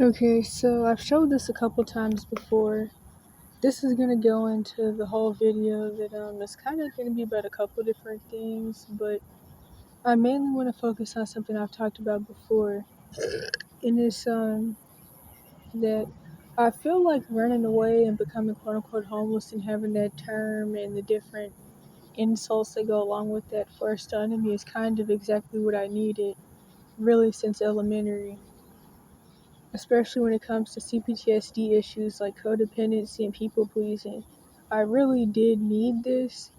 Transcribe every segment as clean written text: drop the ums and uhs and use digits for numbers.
Okay, so I've showed this a couple times before. This is gonna go into the whole video that it's kind of gonna be about a couple different things, but I mainly want to focus on something I've talked about before, and it's that I feel like running away and becoming quote unquote homeless and having that term and the different insults that go along with that first done to me is kind of exactly what I needed, really, since elementary. Especially when it comes to CPTSD issues like codependency and people pleasing. I really did need this.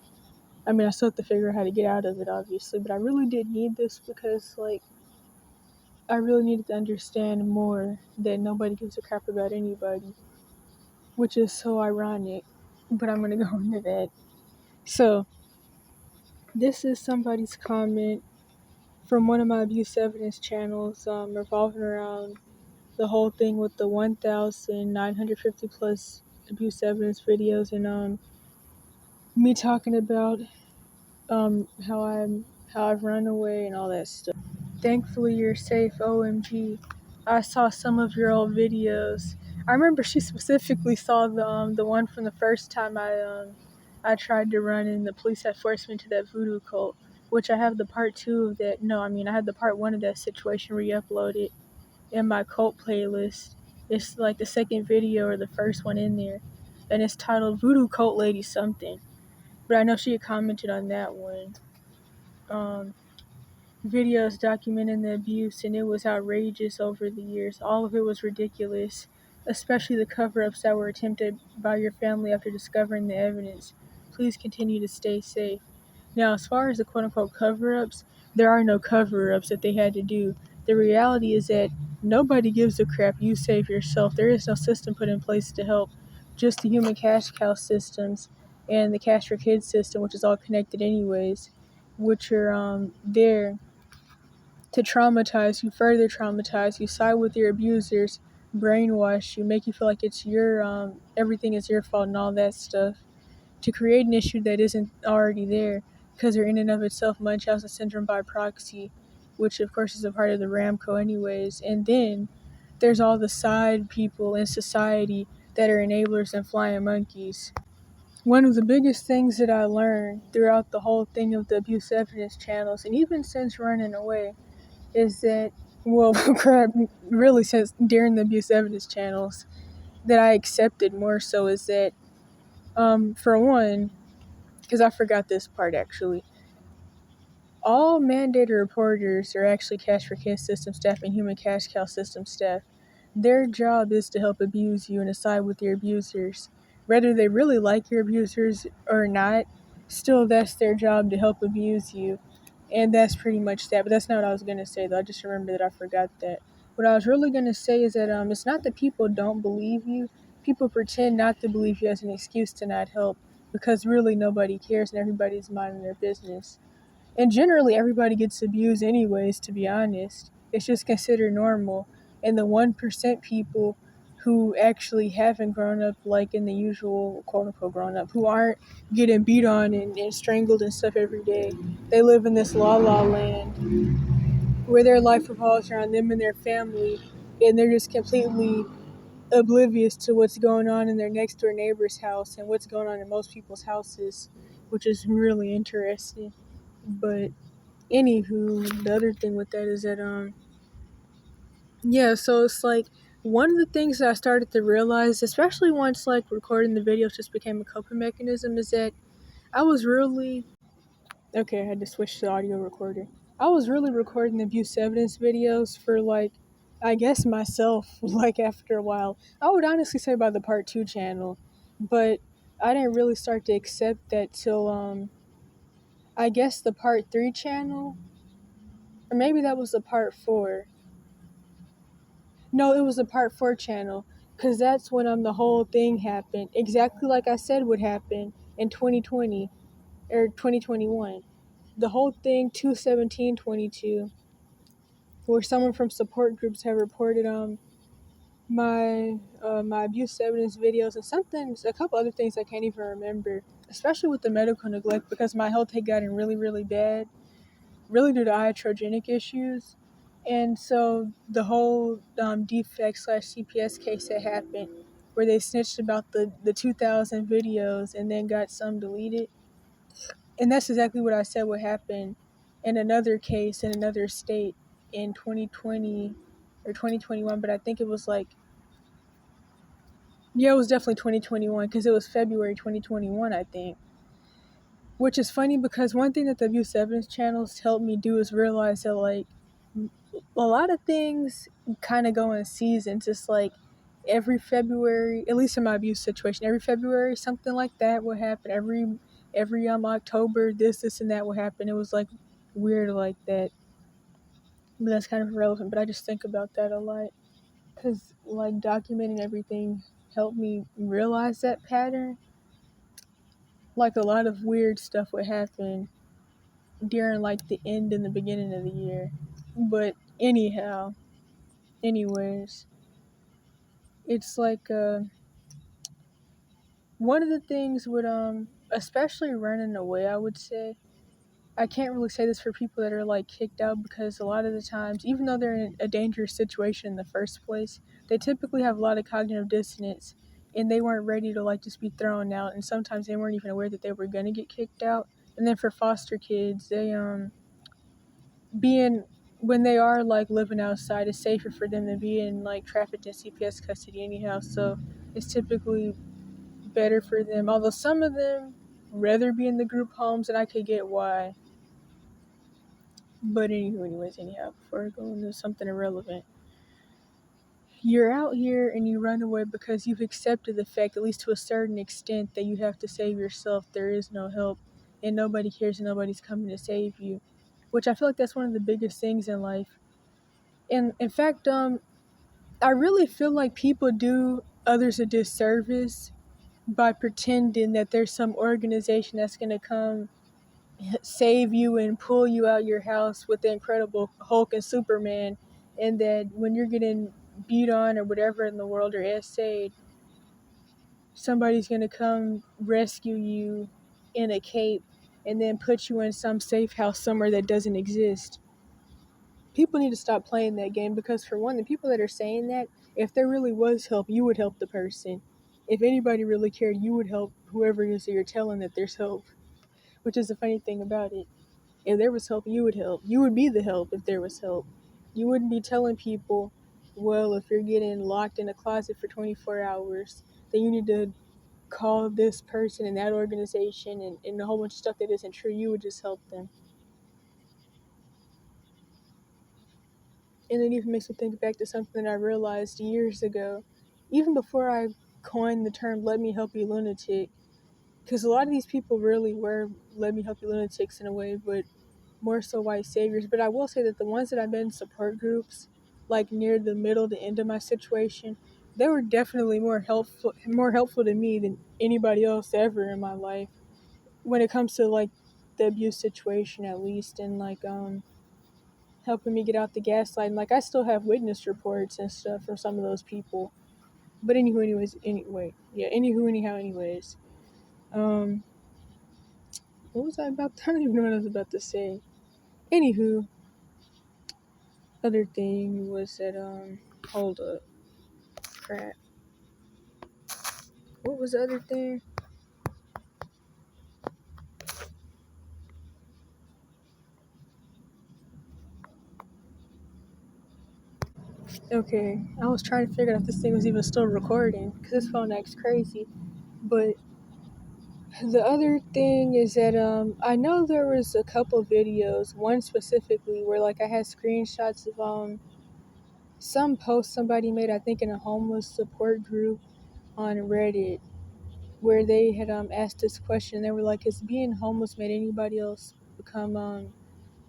I mean, I still have to figure out how to get out of it, obviously, but I really did need this because, I really needed to understand more that nobody gives a crap about anybody, which is so ironic, but I'm gonna go into that. So, this is somebody's comment from one of my abuse evidence channels revolving around the whole thing with the 1,950 plus abuse evidence videos and me talking about how I've run away and all that stuff. Thankfully you're safe, OMG. I saw some of your old videos. I remember she specifically saw the one from the first time I tried to run and the police had forced me into that voodoo cult, which I have the part 2 of that. No, I mean I had the part 1 of that situation re-uploaded in my cult playlist. It's like the second video or the first one in there, and it's titled Voodoo Cult Lady something. But I know she had commented on that one. Videos documenting the abuse, and it was outrageous over the years. All of it was ridiculous, especially the cover-ups that were attempted by your family after discovering the evidence. Please continue to stay safe. Now, as far as the quote-unquote cover-ups, there are no cover-ups that they had to do. The reality is that nobody gives a crap. You save yourself. There is no system put in place to help. Just the human cash cow systems and the cash for kids system, which is all connected anyways, which are there to traumatize you, further traumatize you, side with your abusers, brainwash you, make you feel like it's your everything is your fault and all that stuff, to create an issue that isn't already there, because they're in and of itself Munchausen syndrome by proxy, which of course is a part of the Ramco anyways. And then there's all the side people in society that are enablers and flying monkeys. One of the biggest things that I learned throughout the whole thing of the abuse evidence channels, and even since running away, is that, well, crap, really since during the abuse evidence channels, that I accepted more so is that, for one, because I forgot this part actually, all mandated reporters are actually cash for kids system staff and human cash cow system staff. Their job is to help abuse you and to side with your abusers. Whether they really like your abusers or not, still that's their job, to help abuse you. And that's pretty much that. But that's not what I was going to say, though. I just remembered that I forgot that. What I was really going to say is that it's not that people don't believe you. People pretend not to believe you as an excuse to not help, because really nobody cares and everybody's minding their business. And generally everybody gets abused anyways, to be honest. It's just considered normal. And the 1% people who actually haven't grown up like in the usual quote unquote grown up, who aren't getting beat on and strangled and stuff every day, they live in this la la land where their life revolves around them and their family, and they're just completely oblivious to what's going on in their next door neighbor's house and what's going on in most people's houses, which is really interesting. But anywho, the other thing with that is that yeah, so it's like one of the things that I started to realize, especially once like recording the videos just became a coping mechanism, is that I was really okay, I had to switch to audio recorder. I was really recording the abuse evidence videos for I guess myself, after a while. I would honestly say by the part 2 channel, but I didn't really start to accept that till I guess the part 3 channel, or maybe that was the part 4. No, it was the part 4 channel, because that's when the whole thing happened. Exactly like I said would happen in 2020 or 2021. The whole thing, 2/17/22, where someone from support groups have reported my abuse evidence videos and a couple other things I can't even remember, especially with the medical neglect, because my health had gotten really, really bad, really due to iatrogenic issues. And so the whole defect slash CPS case that happened, where they snitched about the 2000 videos and then got some deleted. And that's exactly what I said would happen in another case in another state in 2020 or 2021. But I think it was like, yeah, it was definitely 2021 because it was February 2021, I think. Which is funny because one thing that the abuse evidence channels helped me do is realize that, like, a lot of things kind of go in seasons. It's like every February, at least in my abuse situation, every February something like that would happen. Every October, this and that would happen. It was like weird like that. But that's kind of irrelevant. But I just think about that a lot because like documenting everything helped me realize that pattern. Like a lot of weird stuff would happen during like the end and the beginning of the year. But anyways, it's like one of the things with especially running away, I would say. I can't really say this for people that are like kicked out because a lot of the times, even though they're in a dangerous situation in the first place, they typically have a lot of cognitive dissonance and they weren't ready to like just be thrown out, and sometimes they weren't even aware that they were gonna get kicked out. And then for foster kids, they being when they are like living outside, it's safer for them than being like trafficked in CPS custody anyhow. So it's typically better for them. Although some of them rather be in the group homes, and I could get why. But anyhow, before I go into something irrelevant, you're out here and you run away because you've accepted the fact, at least to a certain extent, that you have to save yourself. There is no help, and nobody cares, and nobody's coming to save you. Which I feel like that's one of the biggest things in life. And in fact, I really feel like people do others a disservice by pretending that there's some organization that's going to come save you and pull you out your house with the Incredible Hulk and Superman, and that when you're getting beat on or whatever in the world or essayed, somebody's going to come rescue you in a cape and then put you in some safe house somewhere that doesn't exist. People need to stop playing that game because, for one, the people that are saying that, if there really was help, you would help the person. If anybody really cared, you would help whoever it is that you're telling that there's help, which is the funny thing about it. If there was help, you would help. You would be the help if there was help. You wouldn't be telling people, well, if you're getting locked in a closet for 24 hours, then you need to call this person and that organization and a whole bunch of stuff that isn't true. You would just help them. And it even makes me think back to something that I realized years ago, even before I coined the term "let me help you lunatic," because a lot of these people really were "let me help you lunatics" in a way, but more so white saviors. But I will say that the ones that I've been in support groups, like near the middle to end of my situation, they were definitely more helpful to me than anybody else ever in my life when it comes to like the abuse situation, at least, and like helping me get out the gaslight. And like I still have witness reports and stuff from some of those people. But anyways. Um, what was I about? I don't even know what I was about to say. Anywho, other thing was that hold up, crap. What was the other thing? Okay, I was trying to figure out if this thing was even still recording because this phone acts crazy. But the other thing is that I know there was a couple videos, one specifically where like I had screenshots of some post somebody made, I think in a homeless support group on Reddit, where they had asked this question. They were like, "Has being homeless made anybody else become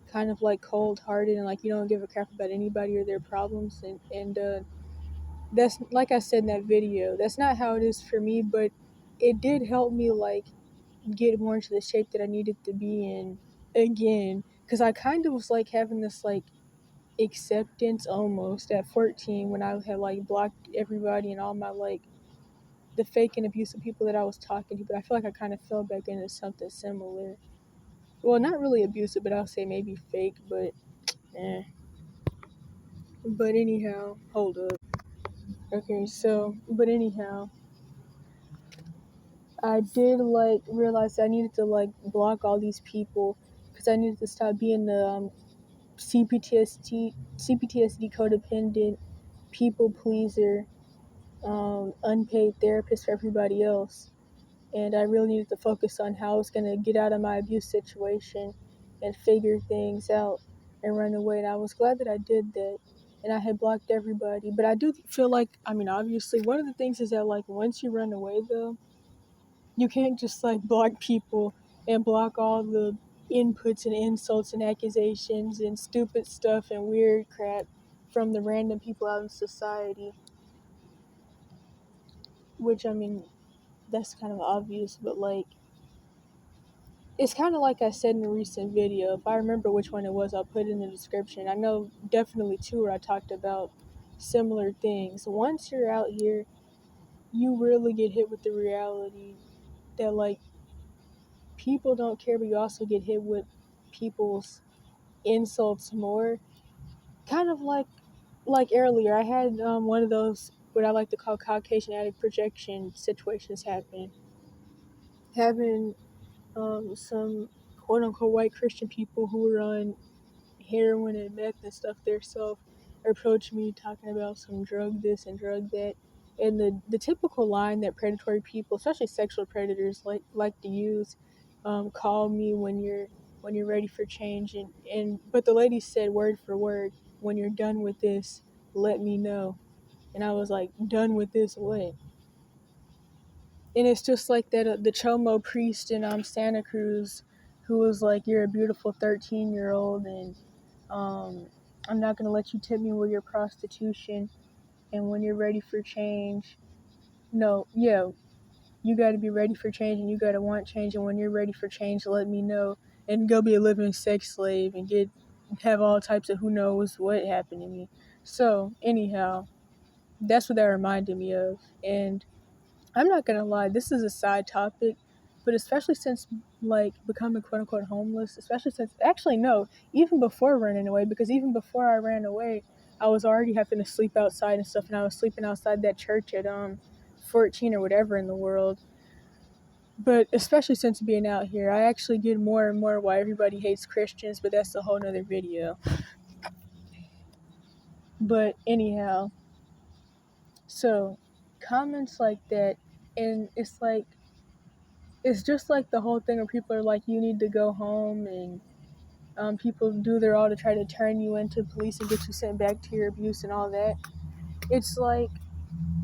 kind of like cold hearted and like you don't give a crap about anybody or their problems?" And that's like I said in that video. That's not how it is for me, but it did help me like get more into the shape that I needed to be in again, because I kind of was like having this like acceptance almost at 14 when I had like blocked everybody and all my like the fake and abusive people that I was talking to, but I feel like I kind of fell back into something similar. Well, not really abusive, but I'll say maybe fake, but eh. But anyhow, hold up. Okay, so, but anyhow, I did like realize I needed to like block all these people because I needed to stop being the CPTSD codependent people pleaser, unpaid therapist for everybody else. And I really needed to focus on how I was going to get out of my abuse situation and figure things out and run away. And I was glad that I did that. And I had blocked everybody. But I do feel like, I mean, obviously, one of the things is that, like, once you run away, though, you can't just, like, block people and block all the inputs and insults and accusations and stupid stuff and weird crap from the random people out in society. Which, I mean, that's kind of obvious, but, like, it's kind of like I said in a recent video. If I remember which one it was, I'll put it in the description. I know definitely two where I talked about similar things. Once you're out here, you really get hit with the reality that, like, people don't care, but you also get hit with people's insults more. Kind of like earlier, I had one of those what I like to call Caucasian addict projection situations happen. Having some quote unquote white Christian people who were on heroin and meth and stuff themselves approached me talking about some drug this and drug that. And the typical line that predatory people, especially sexual predators, like to use, call me when you're ready for change. And but the lady said word for word, when you're done with this, let me know. And I was like, done with this what? And it's just like that the Chomo priest in Santa Cruz, who was like, "You're a beautiful 13-year-old, and I'm not gonna let you tip me with your prostitution. And when you're ready for change, no, yeah, you got to be ready for change, and you got to want change. And when you're ready for change, let me know, and go be a living sex slave and have all types of who knows what happened to me." So anyhow, that's what that reminded me of, and I'm not gonna lie, this is a side topic, but especially since like becoming quote unquote homeless, especially since actually no, even before running away, because even before I ran away, I was already having to sleep outside and stuff, and I was sleeping outside that church at 14 or whatever in the world. But especially since being out here, I actually get more and more why everybody hates Christians, but that's a whole nother video. But anyhow, so comments like that, and it's just like the whole thing where people are like, you need to go home, and people do their all to try to turn you into police and get you sent back to your abuse and all that. It's like,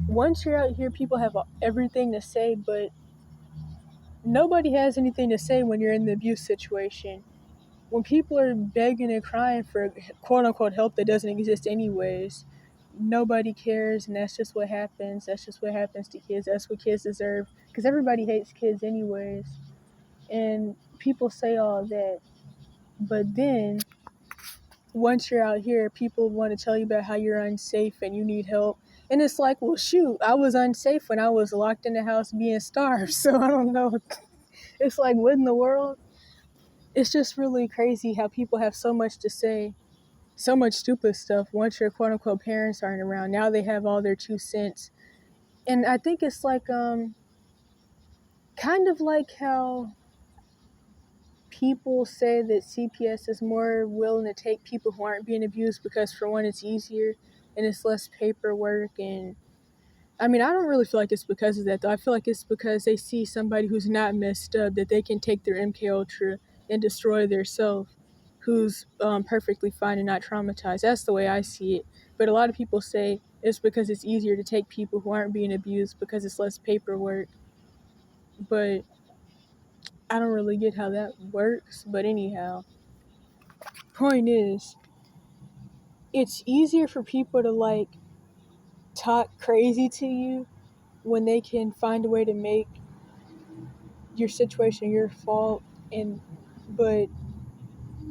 once you're out here, people have everything to say, but nobody has anything to say when you're in the abuse situation. When people are begging and crying for quote unquote help that doesn't exist anyways, nobody cares, and that's just what happens. That's just what happens to kids. That's what kids deserve, because everybody hates kids anyways. And people say all that, but then once you're out here, people want to tell you about how you're unsafe and you need help. And it's like, well, shoot, I was unsafe when I was locked in the house being starved. So I don't know. It's like, what in the world? It's just really crazy how people have so much to say, so much stupid stuff once your quote unquote parents aren't around. Now they have all their 2 cents. And I think it's like, kind of like how people say that CPS is more willing to take people who aren't being abused because, for one, it's easier and it's less paperwork. And I mean, I don't really feel like it's because of that, though. I feel like it's because they see somebody who's not messed up, that they can take their MK Ultra and destroy their self, who's perfectly fine and not traumatized. That's the way I see it. But a lot of people say it's because it's easier to take people who aren't being abused because it's less paperwork. But I don't really get how that works. But anyhow, point is, it's easier for people to like talk crazy to you when they can find a way to make your situation your fault. And but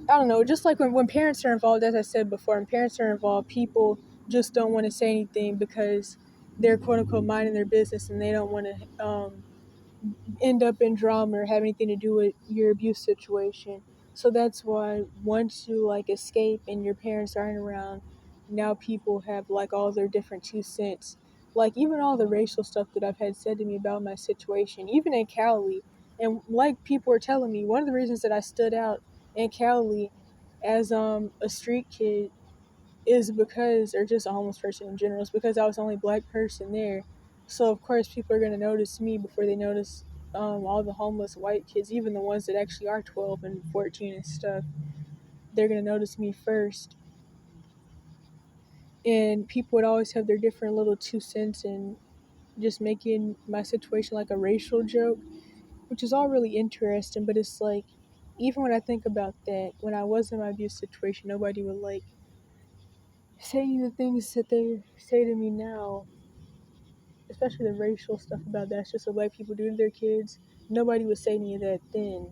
I don't know, just like when parents are involved, as I said before, when parents are involved, people just don't want to say anything because they're quote unquote minding their business, and they don't want to end up in drama or have anything to do with your abuse situation. So that's why once you like escape and your parents aren't around, now people have like all their different 2 cents. Like even all the racial stuff that I've had said to me about my situation, even in Cali, and like people were telling me, one of the reasons that I stood out in Cali as a street kid is because, or just a homeless person in general, is because I was the only black person there. So of course people are gonna notice me before they notice all the homeless white kids, even the ones that actually are 12 and 14 and stuff. They're gonna notice me first. And people would always have their different little 2 cents and just making my situation like a racial joke, which is all really interesting. But it's like, even when I think about that, when I was in my abuse situation, nobody would like say any of the things that they say to me now, especially the racial stuff about that's just what black people do to their kids. Nobody would say any of that then,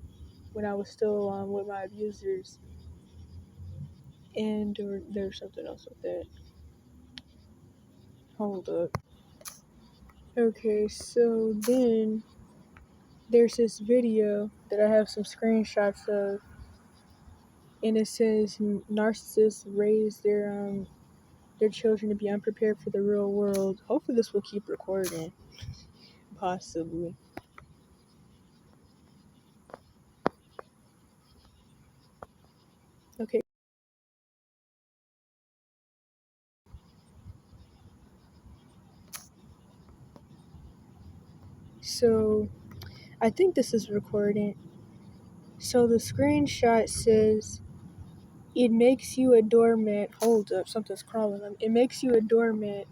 when I was still with my abusers. And or there's something else with that. Hold up. Okay, so then there's this video that I have some screenshots of, and it says narcissists raise their children to be unprepared for the real world. Hopefully, this will keep recording. Possibly. Okay. So I think this is recording. So the screenshot says, "It makes you a doormat." Hold up, something's crawling. It makes you a doormat.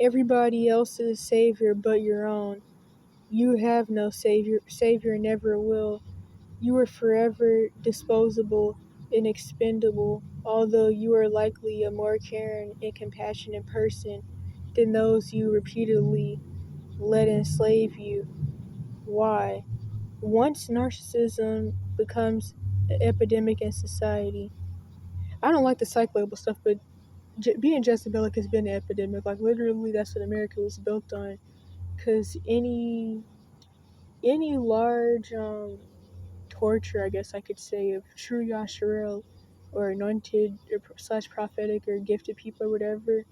Everybody else's savior but your own. You have no savior. Savior never will. You are forever disposable and expendable, although you are likely a more caring and compassionate person than those you repeatedly let enslave you. Why? Once narcissism becomes an epidemic in society, I don't like the psych label stuff, but being Jezebelic has been an epidemic. Like literally, that's what America was built on. Because any large torture, I guess I could say, of true Yasharel or anointed or slash prophetic or gifted people or whatever,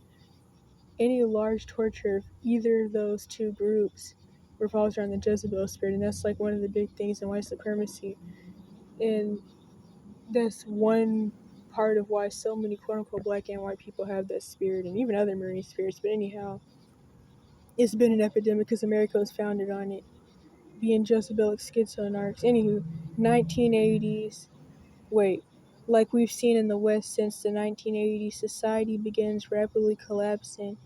any large torture of either of those two groups revolves around the Jezebel spirit, and that's like one of the big things in white supremacy. And that's one part of why so many quote unquote black and white people have that spirit, and even other marine spirits. But anyhow, it's been an epidemic because America was founded on it being Jezebelic schizonarchs. Anywho, 1980s. Wait, like we've seen in the West since the 1980s, society begins rapidly collapsing.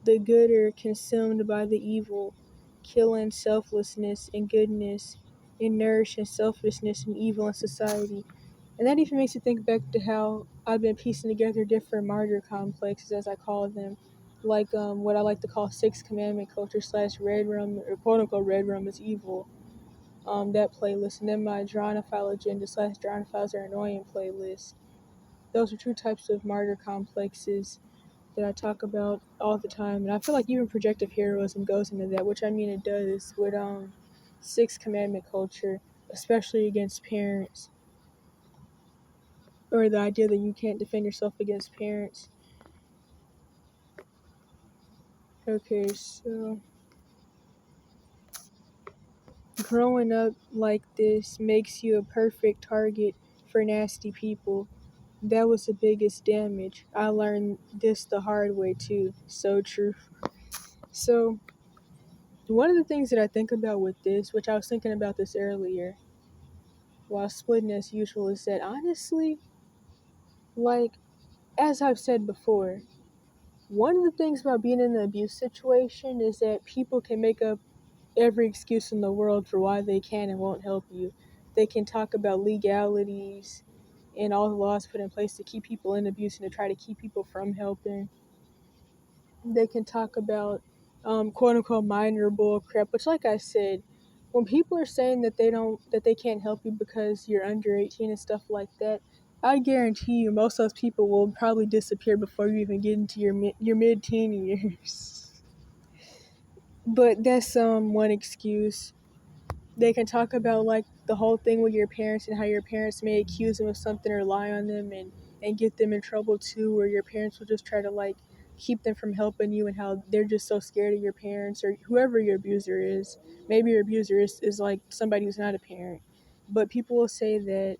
The good are consumed by the evil, killing selflessness and goodness, and nourishing selfishness and evil in society. And that even makes me think back to how I've been piecing together different martyr complexes, as I call them, like what I like to call Sixth Commandment culture slash Red Rum, or quote unquote Red Rum is evil. That playlist, and then my Dronophile agenda slash Dronophiles are annoying playlist. Those are two types of martyr complexes that I talk about all the time, and I feel like even projective heroism goes into that, which I mean it does with Sixth Commandment culture, especially against parents, or the idea that you can't defend yourself against parents. Okay, so growing up like this makes you a perfect target for nasty people. That was the biggest damage. I learned this the hard way too. So true. So, one of the things that I think about with this, which I was thinking about this earlier while splitting as usual, is that honestly, like, as I've said before, one of the things about being in an abuse situation is that people can make up every excuse in the world for why they can and won't help you. They can talk about legalities and all the laws put in place to keep people in abuse and to try to keep people from helping. They can talk about quote unquote minor bull crap, which like I said, when people are saying that they can't help you because you're under 18 and stuff like that, I guarantee you most of those people will probably disappear before you even get into your mid-teen years. But that's one excuse. They can talk about like the whole thing with your parents and how your parents may accuse them of something or lie on them, and and get them in trouble too, or your parents will just try to like keep them from helping you, and how they're just so scared of your parents or whoever your abuser is. Maybe your abuser is like somebody who's not a parent. But people will say that,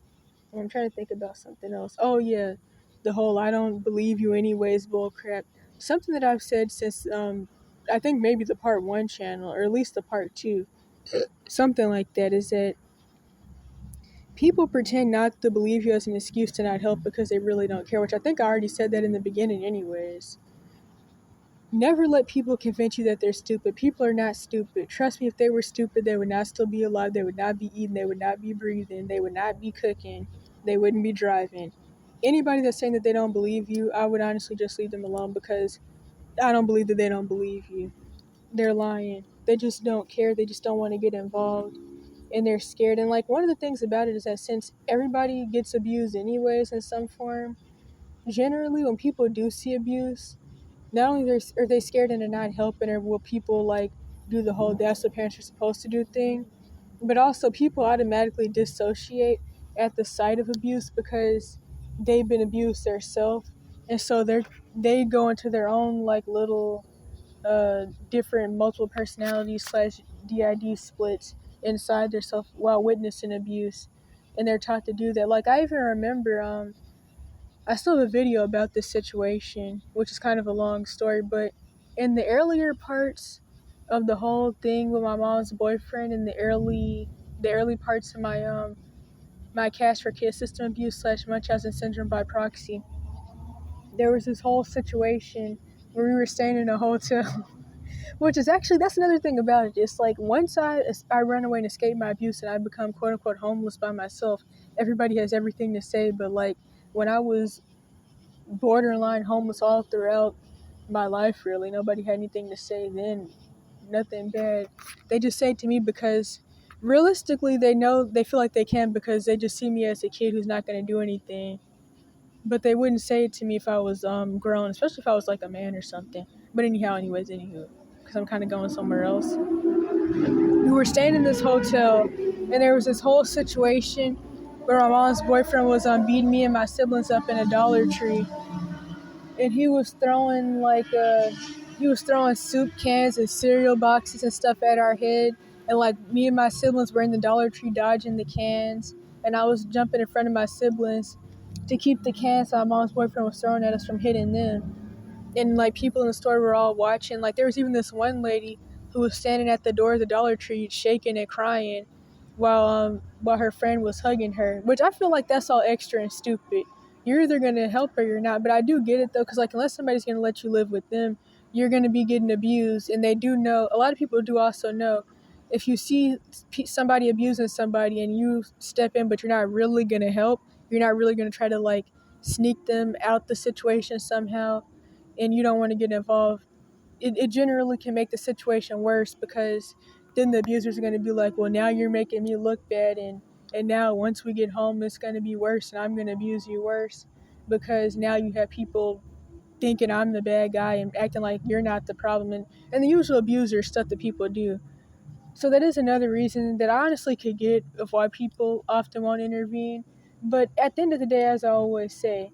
I'm trying to think about something else. Oh yeah, the whole "I don't believe you anyways" bull crap. Something that I've said since I think maybe the part one channel, or at least the part two, something like that, is that people pretend not to believe you as an excuse to not help because they really don't care, which I think I already said that in the beginning anyways. Never let people convince you that they're stupid. People are not stupid. Trust me, if they were stupid, they would not still be alive. They would not be eating. They would not be breathing. They would not be cooking. They wouldn't be driving. Anybody that's saying that they don't believe you, I would honestly just leave them alone, because I don't believe that they don't believe you. They're lying. They just don't care. They just don't want to get involved. And they're scared. And like, one of the things about it is that since everybody gets abused anyways in some form, generally when people do see abuse, not only are they scared and they're not helping, or will people like do the whole "that's what parents are supposed to do" thing, but also people automatically dissociate at the sight of abuse because they've been abused themselves, and so they go into their own like little different multiple personality slash DID splits inside themselves while witnessing abuse, and they're taught to do that. Like, I even remember I still have a video about this situation, which is kind of a long story, but in the earlier parts of the whole thing with my mom's boyfriend, in the early parts of my Cash for Kids system abuse slash Munchausen syndrome by proxy, there was this whole situation where we were staying in a hotel, which is actually, that's another thing about it. It's like, once I run away and escape my abuse and I become quote unquote homeless by myself, everybody has everything to say. But like, when I was borderline homeless all throughout my life, really, nobody had anything to say then. Nothing bad. They just say it to me because realistically they feel like they can, because they just see me as a kid who's not going to do anything. But they wouldn't say it to me if I was grown, especially if I was like a man or something. But anywho, because I'm kind of going somewhere else. We were staying in this hotel, and there was this whole situation where my mom's boyfriend was beating me and my siblings up in a Dollar Tree, and he was throwing soup cans and cereal boxes and stuff at our head, and like, me and my siblings were in the Dollar Tree dodging the cans, and I was jumping in front of my siblings to keep the cans my mom's boyfriend was throwing at us from hitting them. And like, people in the store were all watching. Like, there was even this one lady who was standing at the door of the Dollar Tree shaking and crying while her friend was hugging her, which I feel like that's all extra and stupid. You're either gonna help or you're not. But I do get it though, because like, unless somebody's gonna let you live with them, you're gonna be getting abused. And they do know, a lot of people do also know, if you see somebody abusing somebody and you step in but you're not really gonna help, you're not really gonna try to like sneak them out the situation somehow, and you don't want to get involved, it generally can make the situation worse, because then the abusers are going to be like, well, now you're making me look bad, and now once we get home it's going to be worse, and I'm going to abuse you worse, because now you have people thinking I'm the bad guy and acting like you're not the problem, and the usual abuser stuff that people do. So that is another reason that I honestly could get of why people often won't intervene. But at the end of the day, as I always say,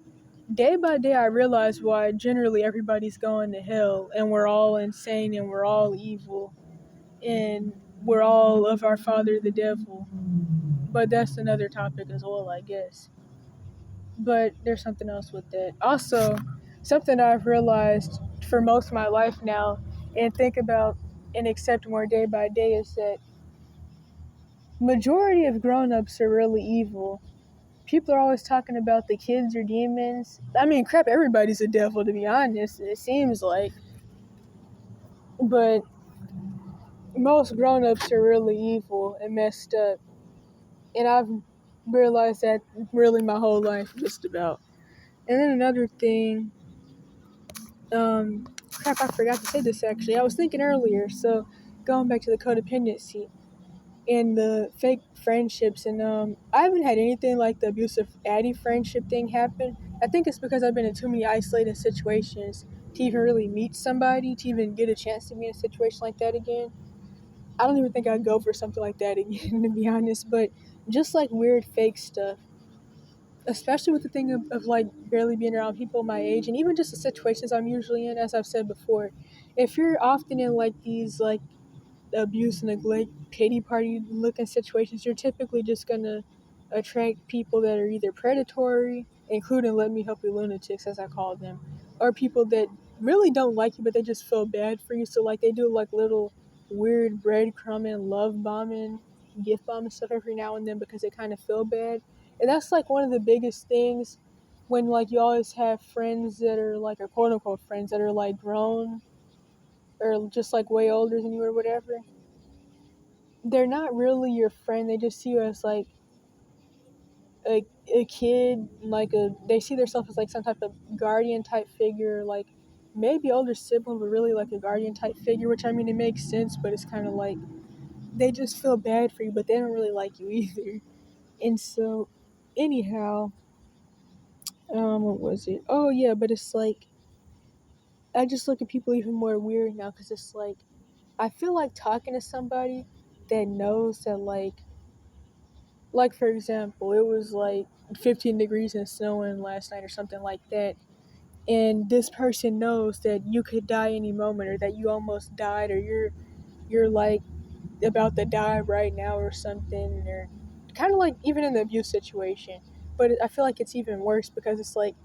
day by day I realize why generally everybody's going to hell, and we're all insane, and we're all evil, and we're all of our father the devil. But that's another topic as well, I guess. But there's something else with that. Also, something I've realized for most of my life now, and think about and accept more day by day, is that majority of grown-ups are really evil. People are always talking about the kids are demons. I mean, crap, everybody's a devil, to be honest, it seems like. But most grown-ups are really evil and messed up. And I've realized that really my whole life, just about. And then another thing, crap, I forgot to say this actually. I was thinking earlier, so going back to the codependency and the fake friendships, and I haven't had anything like the abusive Addie friendship thing happen. I think it's because I've been in too many isolated situations to even really meet somebody, to even get a chance to be in a situation like that again. I don't even think I'd go for something like that again, to be honest. But just like weird fake stuff, especially with the thing of like barely being around people my age, and even just the situations I'm usually in, as I've said before, if you're often in like these like abuse, neglect, pity party looking situations, you're typically just gonna attract people that are either predatory, including let me help you lunatics as I call them, or people that really don't like you but they just feel bad for you. So like they do like little weird breadcrumbing, love bombing, gift bombing stuff every now and then because they kind of feel bad. And that's like one of the biggest things when like you always have friends that are like, or quote unquote friends that are like grown or just like way older than you or whatever. They're not really your friend. They just see you as like a kid, like they see themselves as like some type of guardian type figure, like maybe older sibling, but really like a guardian type figure. Which I mean, it makes sense, but it's kind of like they just feel bad for you, but they don't really like you either. And so, anyhow, what was it? Oh yeah, but it's like I just look at people even more weird now because it's like I feel like talking to somebody that knows that like for example, it was like 15 degrees and snowing last night or something like that. And this person knows that you could die any moment or that you almost died or you're like about to die right now or something, or kind of like even in the abuse situation. But I feel like it's even worse because it's like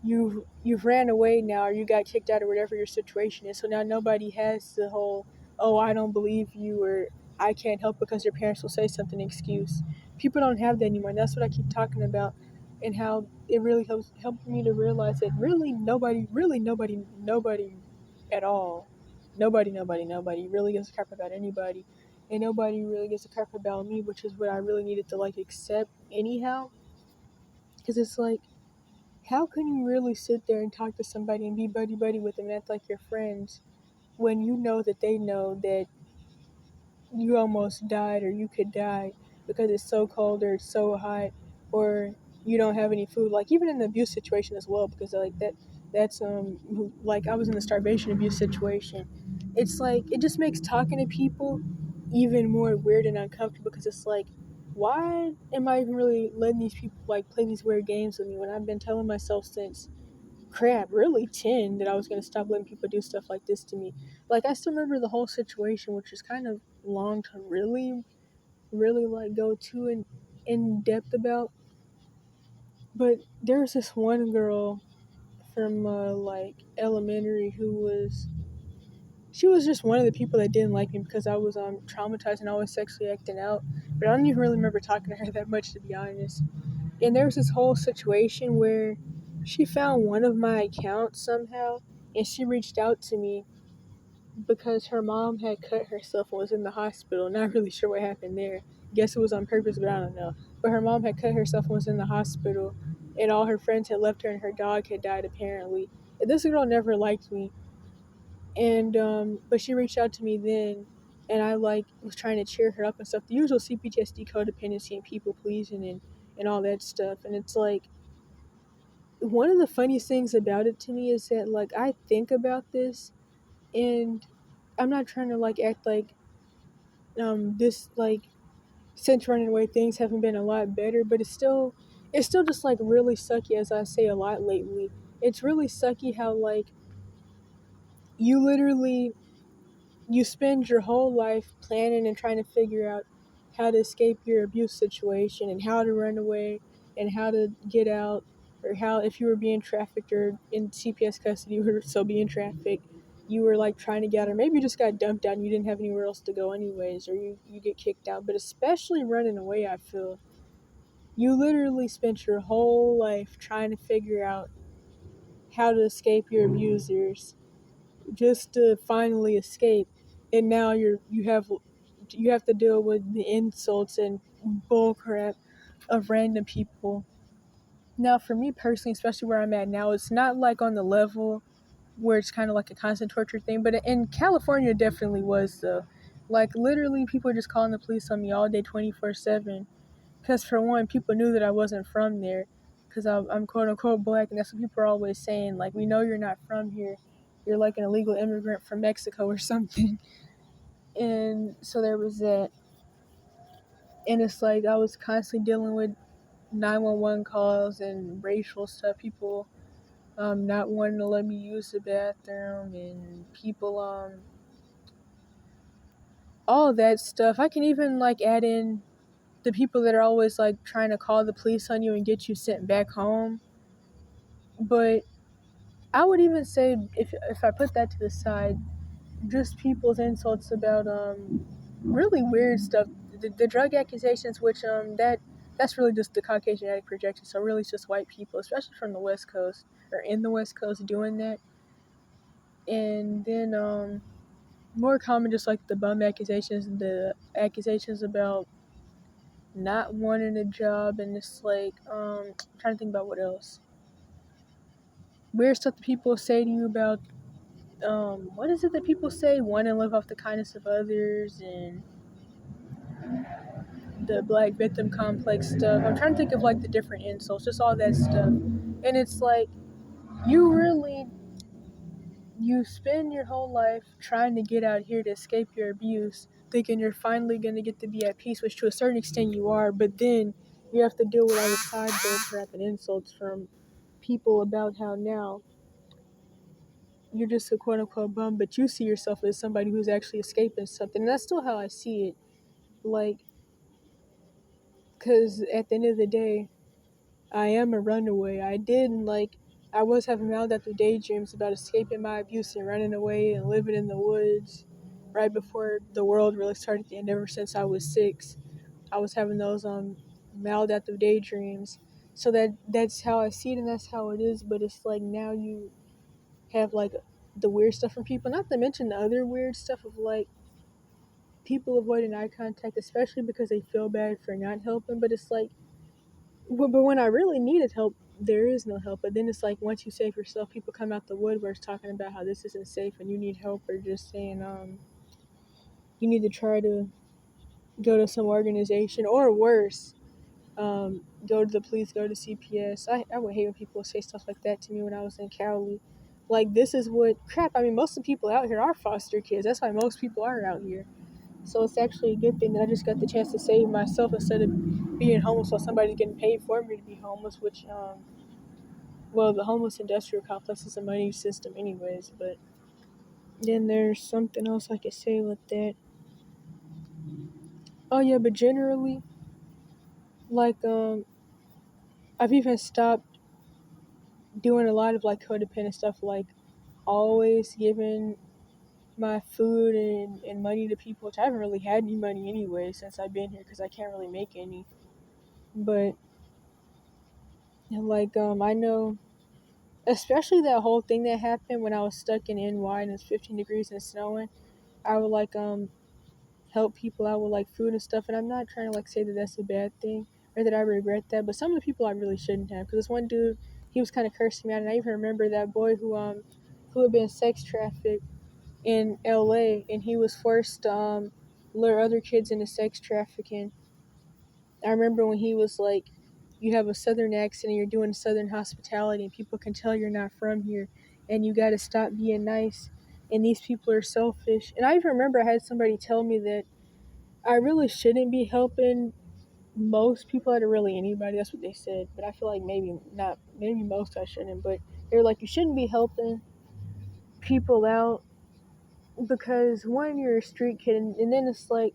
you've ran away now or you got kicked out or whatever your situation is, so now nobody has the whole oh I don't believe you or I can't help because your parents will say something excuse. People don't have that anymore, and that's what I keep talking about, and how it really helped me to realize that really nobody at all, nobody really gives a crap about anybody, and nobody really gives a crap about me, which is what I really needed to like accept anyhow, because it's like how can you really sit there and talk to somebody and be buddy buddy with them and act like you're friends when you know that they know that you almost died or you could die because it's so cold or it's so hot or you don't have any food, like even in the abuse situation as well, because like that's like I was in the starvation abuse situation. It's like it just makes talking to people even more weird and uncomfortable because it's like why am I even really letting these people like play these weird games with me when I've been telling myself since crap, really 10 that I was going to stop letting people do stuff like this to me. Like, I still remember the whole situation, which is kind of long to really, like, go too in depth about. But there was this one girl from, like, elementary who she was just one of the people that didn't like me because I was traumatized and always sexually acting out. But I don't even really remember talking to her that much, to be honest. And there was this whole situation where she found one of my accounts somehow and she reached out to me because her mom had cut herself and was in the hospital. Not really sure what happened there. Guess it was on purpose, but I don't know. But her mom had cut herself and was in the hospital, and all her friends had left her, and her dog had died apparently. And this girl never liked me, and but she reached out to me then, and I like was trying to cheer her up and stuff. The usual CPTSD, codependency, and people pleasing, and all that stuff. And it's like one of the funniest things about it to me is that like I think about this and I'm not trying to like act like this like since running away things haven't been a lot better, but it's still just like really sucky, as I say a lot lately. It's really sucky how like you literally you spend your whole life planning and trying to figure out how to escape your abuse situation and how to run away and how to get out, or how if you were being trafficked or in CPS custody you were still being trafficked, you were like trying to get out, or maybe you just got dumped out and you didn't have anywhere else to go anyways, or you get kicked out. But especially running away, I feel you literally spent your whole life trying to figure out how to escape your abusers just to finally escape, and now you have to deal with the insults and bullcrap of random people. Now for me personally, especially where I'm at now, it's not like on the level where it's kind of like a constant torture thing, but in California it definitely was though. Like literally people are just calling the police on me all day 24/7 because for one, people knew that I wasn't from there because I'm quote unquote black, and that's what people are always saying. Like, we know you're not from here. You're like an illegal immigrant from Mexico or something. And so there was that. And it's like I was constantly dealing with 911 calls and racial stuff. People not wanting to let me use the bathroom, and people all that stuff. I can even like add in the people that are always like trying to call the police on you and get you sent back home. But I would even say if I put that to the side, just people's insults about really weird stuff. The drug accusations, which that's really just the Caucasian addict projection. So really, it's just white people, especially from the West Coast or in the West Coast, doing that. And then more common, just like the accusations about not wanting a job, and it's like I'm trying to think about what else. Weird stuff that people say to you about what is it that people say? Want to live off the kindness of others, and the black victim complex stuff. I'm trying to think of like the different insults, just all that stuff. And it's like you really you spend your whole life trying to get out here to escape your abuse, thinking you're finally gonna get to be at peace, which to a certain extent you are, but then you have to deal with all the side bull crap and insults from people about how now you're just a quote unquote bum, but you see yourself as somebody who's actually escaping something. And that's still how I see it. Like, because at the end of the day, I am a runaway. I was having maladaptive daydreams about escaping my abuse and running away and living in the woods right before the world really started to end. Ever since I was 6, I was having those maladaptive daydreams. So that's how I see it, and that's how it is. But it's like now you have like the weird stuff from people, not to mention the other weird stuff of like people avoiding eye contact, especially because they feel bad for not helping. But it's like, but when I really needed help, there is no help. But then it's like once you save yourself, people come out the woodworks talking about how this isn't safe and you need help, or just saying you need to try to go to some organization, or worse, go to the police, go to CPS. I would hate when people would say stuff like that to me when I was in Cali. Like, this is what crap. I mean, most of the people out here are foster kids. That's why most people are out here. So it's actually a good thing that I just got the chance to save myself instead of being homeless while somebody's getting paid for me to be homeless, which well, the homeless industrial complex is a money system anyways. But then there's something else I could say with that. Oh yeah, but generally, like I've even stopped doing a lot of like codependent stuff, like always giving my food and money to people, which I haven't really had any money anyway since I've been here because I can't really make any. But like I know, especially that whole thing that happened when I was stuck in NY and it's 15 degrees and snowing. I would like help people out with like food and stuff, and I'm not trying to like say that that's a bad thing or that I regret that, but some of the people I really shouldn't have, because this one dude, he was kind of cursing me out, and I even remember that boy who had been sex trafficked in LA, and he was forced to lure other kids into sex trafficking. I remember when he was like, you have a southern accent and you're doing southern hospitality and people can tell you're not from here and you got to stop being nice and these people are selfish. And I even remember I had somebody tell me that I really shouldn't be helping most people out of really anybody. That's what they said. But I feel like maybe not, maybe most I shouldn't. But they're like, you shouldn't be helping people out because one, you're a street kid, and then it's like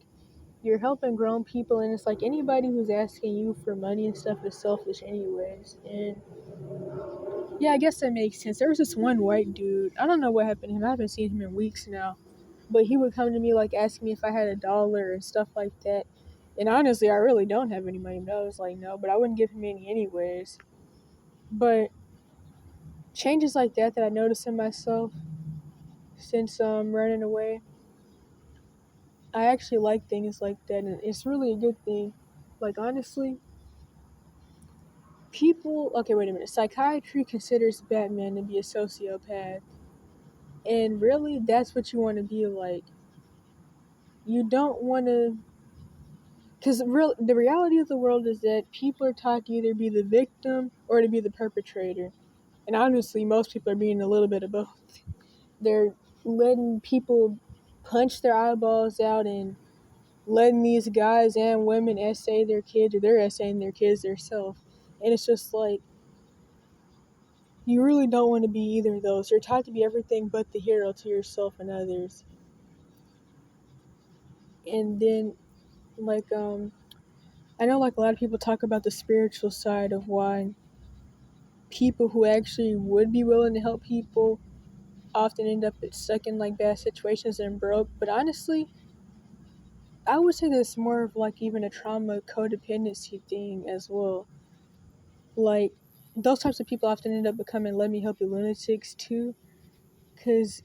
you're helping grown people, and it's like anybody who's asking you for money and stuff is selfish anyways. And yeah, I guess that makes sense. There was this one white dude, I don't know what happened to him, I haven't seen him in weeks now, but he would come to me like asking me if I had $1 and stuff like that. And honestly, I really don't have any money, but I was like, no, but I wouldn't give him any anyways. But changes like that I noticed in myself since running away, I actually like things like that, and it's really a good thing. Like, honestly, people, okay, wait a minute. Psychiatry considers Batman to be a sociopath. And really, that's what you want to be like. You don't want to. Because the reality of the world is that people are taught to either be the victim or to be the perpetrator. And honestly, most people are being a little bit of both. They're letting people punch their eyeballs out and letting these guys and women essay their kids, or they're essaying their kids themselves. And it's just like, you really don't want to be either of those. You're taught to be everything but the hero to yourself and others. And then, like, I know, like, a lot of people talk about the spiritual side of why people who actually would be willing to help people often end up stuck in, like, bad situations and broke. But honestly, I would say that's more of, like, even a trauma codependency thing as well. Like, those types of people often end up becoming let me help you lunatics too, because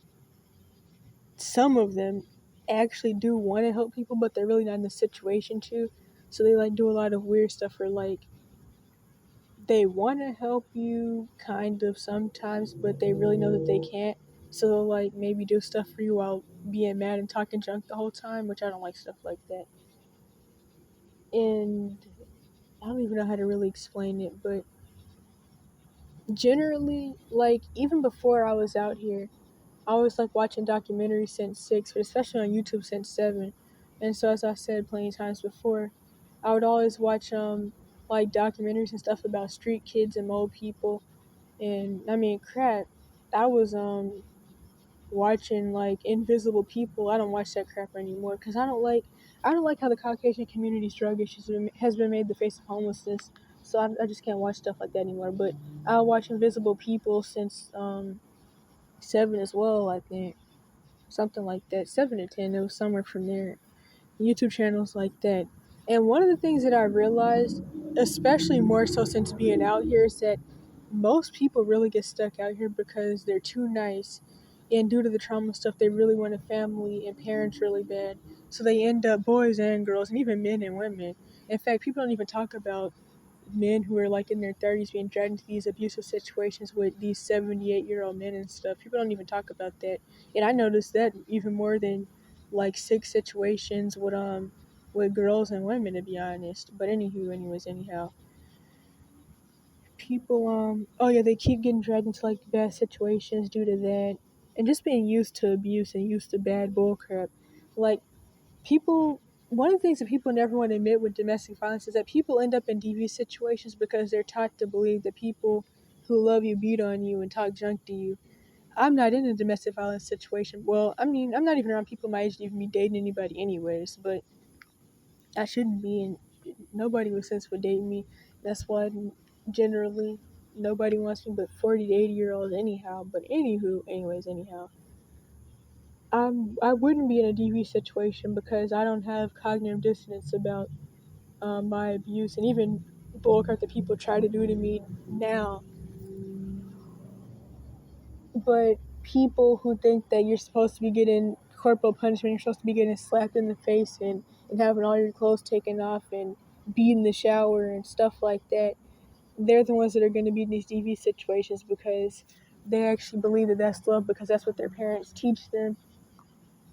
some of them actually do want to help people, but they're really not in the situation to. So they, like, do a lot of weird stuff where, like, they want to help you kind of sometimes, but they really know that they can't. So they'll, like, maybe do stuff for you while being mad and talking junk the whole time, which I don't like stuff like that. And I don't even know how to really explain it, but generally, like, even before I was out here, I was, like, watching documentaries since 6, but especially on YouTube since 7. And so, as I said plenty of times before, I would always watch, like, documentaries and stuff about street kids and mole people. And, I mean, crap, I was, watching, like, Invisible People. I don't watch that crap anymore because I don't like how the Caucasian community's drug issues has been made the face of homelessness. So I just can't watch stuff like that anymore. But I'll watch Invisible People since 7 as well, I think. Something like that. 7 to 10, it was somewhere from there. YouTube channels like that. And one of the things that I realized, especially more so since being out here, is that most people really get stuck out here because they're too nice. And due to the trauma stuff, they really want a family and parents really bad. So they end up, boys and girls, and even men and women. In fact, people don't even talk about men who are, like, in their 30s being dragged into these abusive situations with these 78-year-old men and stuff. People don't even talk about that. And I noticed that even more than, like, 6 situations with girls and women, to be honest. But anyhow, people, oh yeah, they keep getting dragged into, like, bad situations due to that, and just being used to abuse and used to bad bullcrap. Like, people, one of the things that people never want to admit with domestic violence is that people end up in DV situations because they're taught to believe that people who love you beat on you and talk junk to you. I'm not in a domestic violence situation. Well, I mean, I'm not even around people my age to even be dating anybody anyways, but I shouldn't be, and nobody with sense would date me. That's why generally nobody wants me but 40 to 80-year-olds anyhow. But anyhow, I wouldn't be in a DV situation because I don't have cognitive dissonance about my abuse and even bullcrap that people try to do to me now. But people who think that you're supposed to be getting corporal punishment, you're supposed to be getting slapped in the face and having all your clothes taken off and beat in the shower and stuff like that, they're the ones that are going to be in these DV situations because they actually believe that that's love because that's what their parents teach them.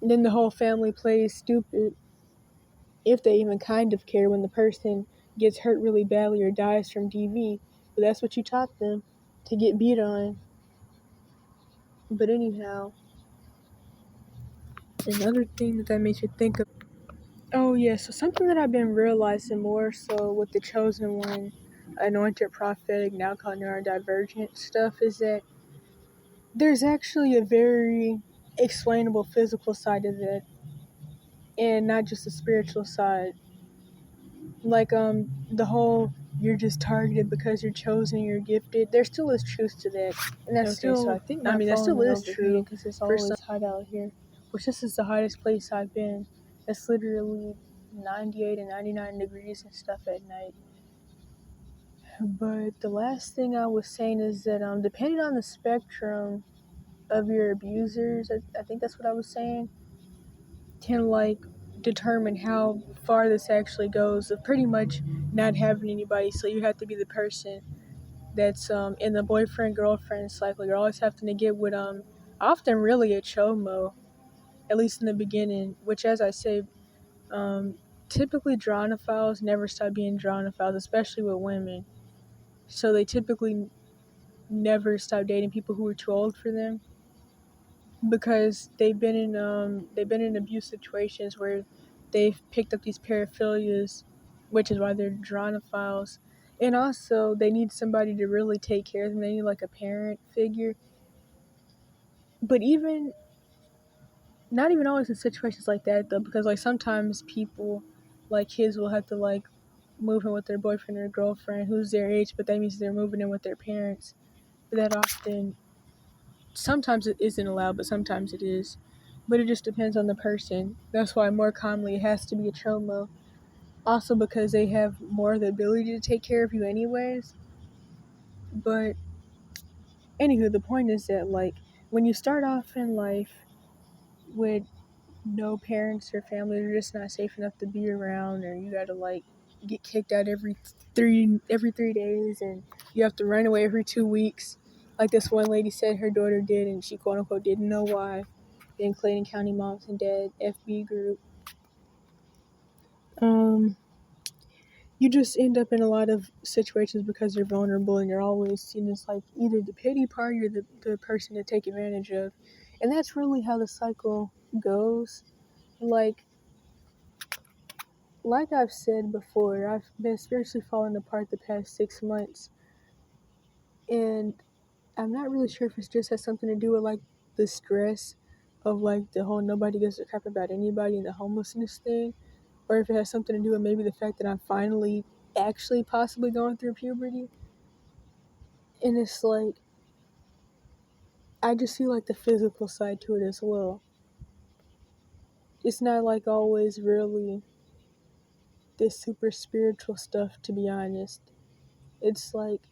And then the whole family plays stupid if they even kind of care when the person gets hurt really badly or dies from DV. But that's what you taught them, to get beat on. But anyhow, another thing that makes you think of. Oh yeah, so something that I've been realizing more so with the Chosen One, Anointed Prophetic, now called Neurodivergent stuff is that there's actually a very explainable physical side of it, and not just a spiritual side. Like the whole you're just targeted because you're chosen, you're gifted. There still is truth to that, and that's Okay, still. so I think I my mean, that phone still went is overheating true because it's for some. always hot out here. Which this is the hottest place I've been. It's literally 98 and 99 degrees and stuff at night. But the last thing I was saying is that depending on the spectrum of your abusers, I think that's what I was saying, can, like, determine how far this actually goes of pretty much not having anybody. So you have to be the person that's in the boyfriend girlfriend cycle. You're always having to get with often really a chomo, at least in the beginning, which, as I say, typically dronophiles never stop being dronophiles, especially with women. So they typically never stop dating people who are too old for them because they've been in abuse situations where they've picked up these paraphilias, which is why they're dronophiles. And also, they need somebody to really take care of them. They need like a parent figure. But even, not even always in situations like that though, because like sometimes people, like kids, will have to like move in with their boyfriend or girlfriend who's their age, but that means they're moving in with their parents. But that often, sometimes it isn't allowed, but sometimes it is. But it just depends on the person. That's why more commonly it has to be a chomo. Also because they have more of the ability to take care of you anyways. But anywho, the point is that like when you start off in life with no parents or family, they're just not safe enough to be around, or you gotta like get kicked out every 3 days, and you have to run away every 2 weeks. Like this one lady said her daughter did, and she quote unquote didn't know why. In Clayton County Moms and Dad FB group. Um, you just end up in a lot of situations because you're vulnerable and you're always seen as like either the pity party or the person to take advantage of. And that's really how the cycle goes. Like I've said before, I've been spiritually falling apart the past 6 months, and I'm not really sure if it just has something to do with like the stress of like the whole nobody gives a crap about anybody and the homelessness thing, or if it has something to do with maybe the fact that I'm finally actually possibly going through puberty. And it's like, I just see like the physical side to it as well. It's not like always really this super spiritual stuff, to be honest. It's like,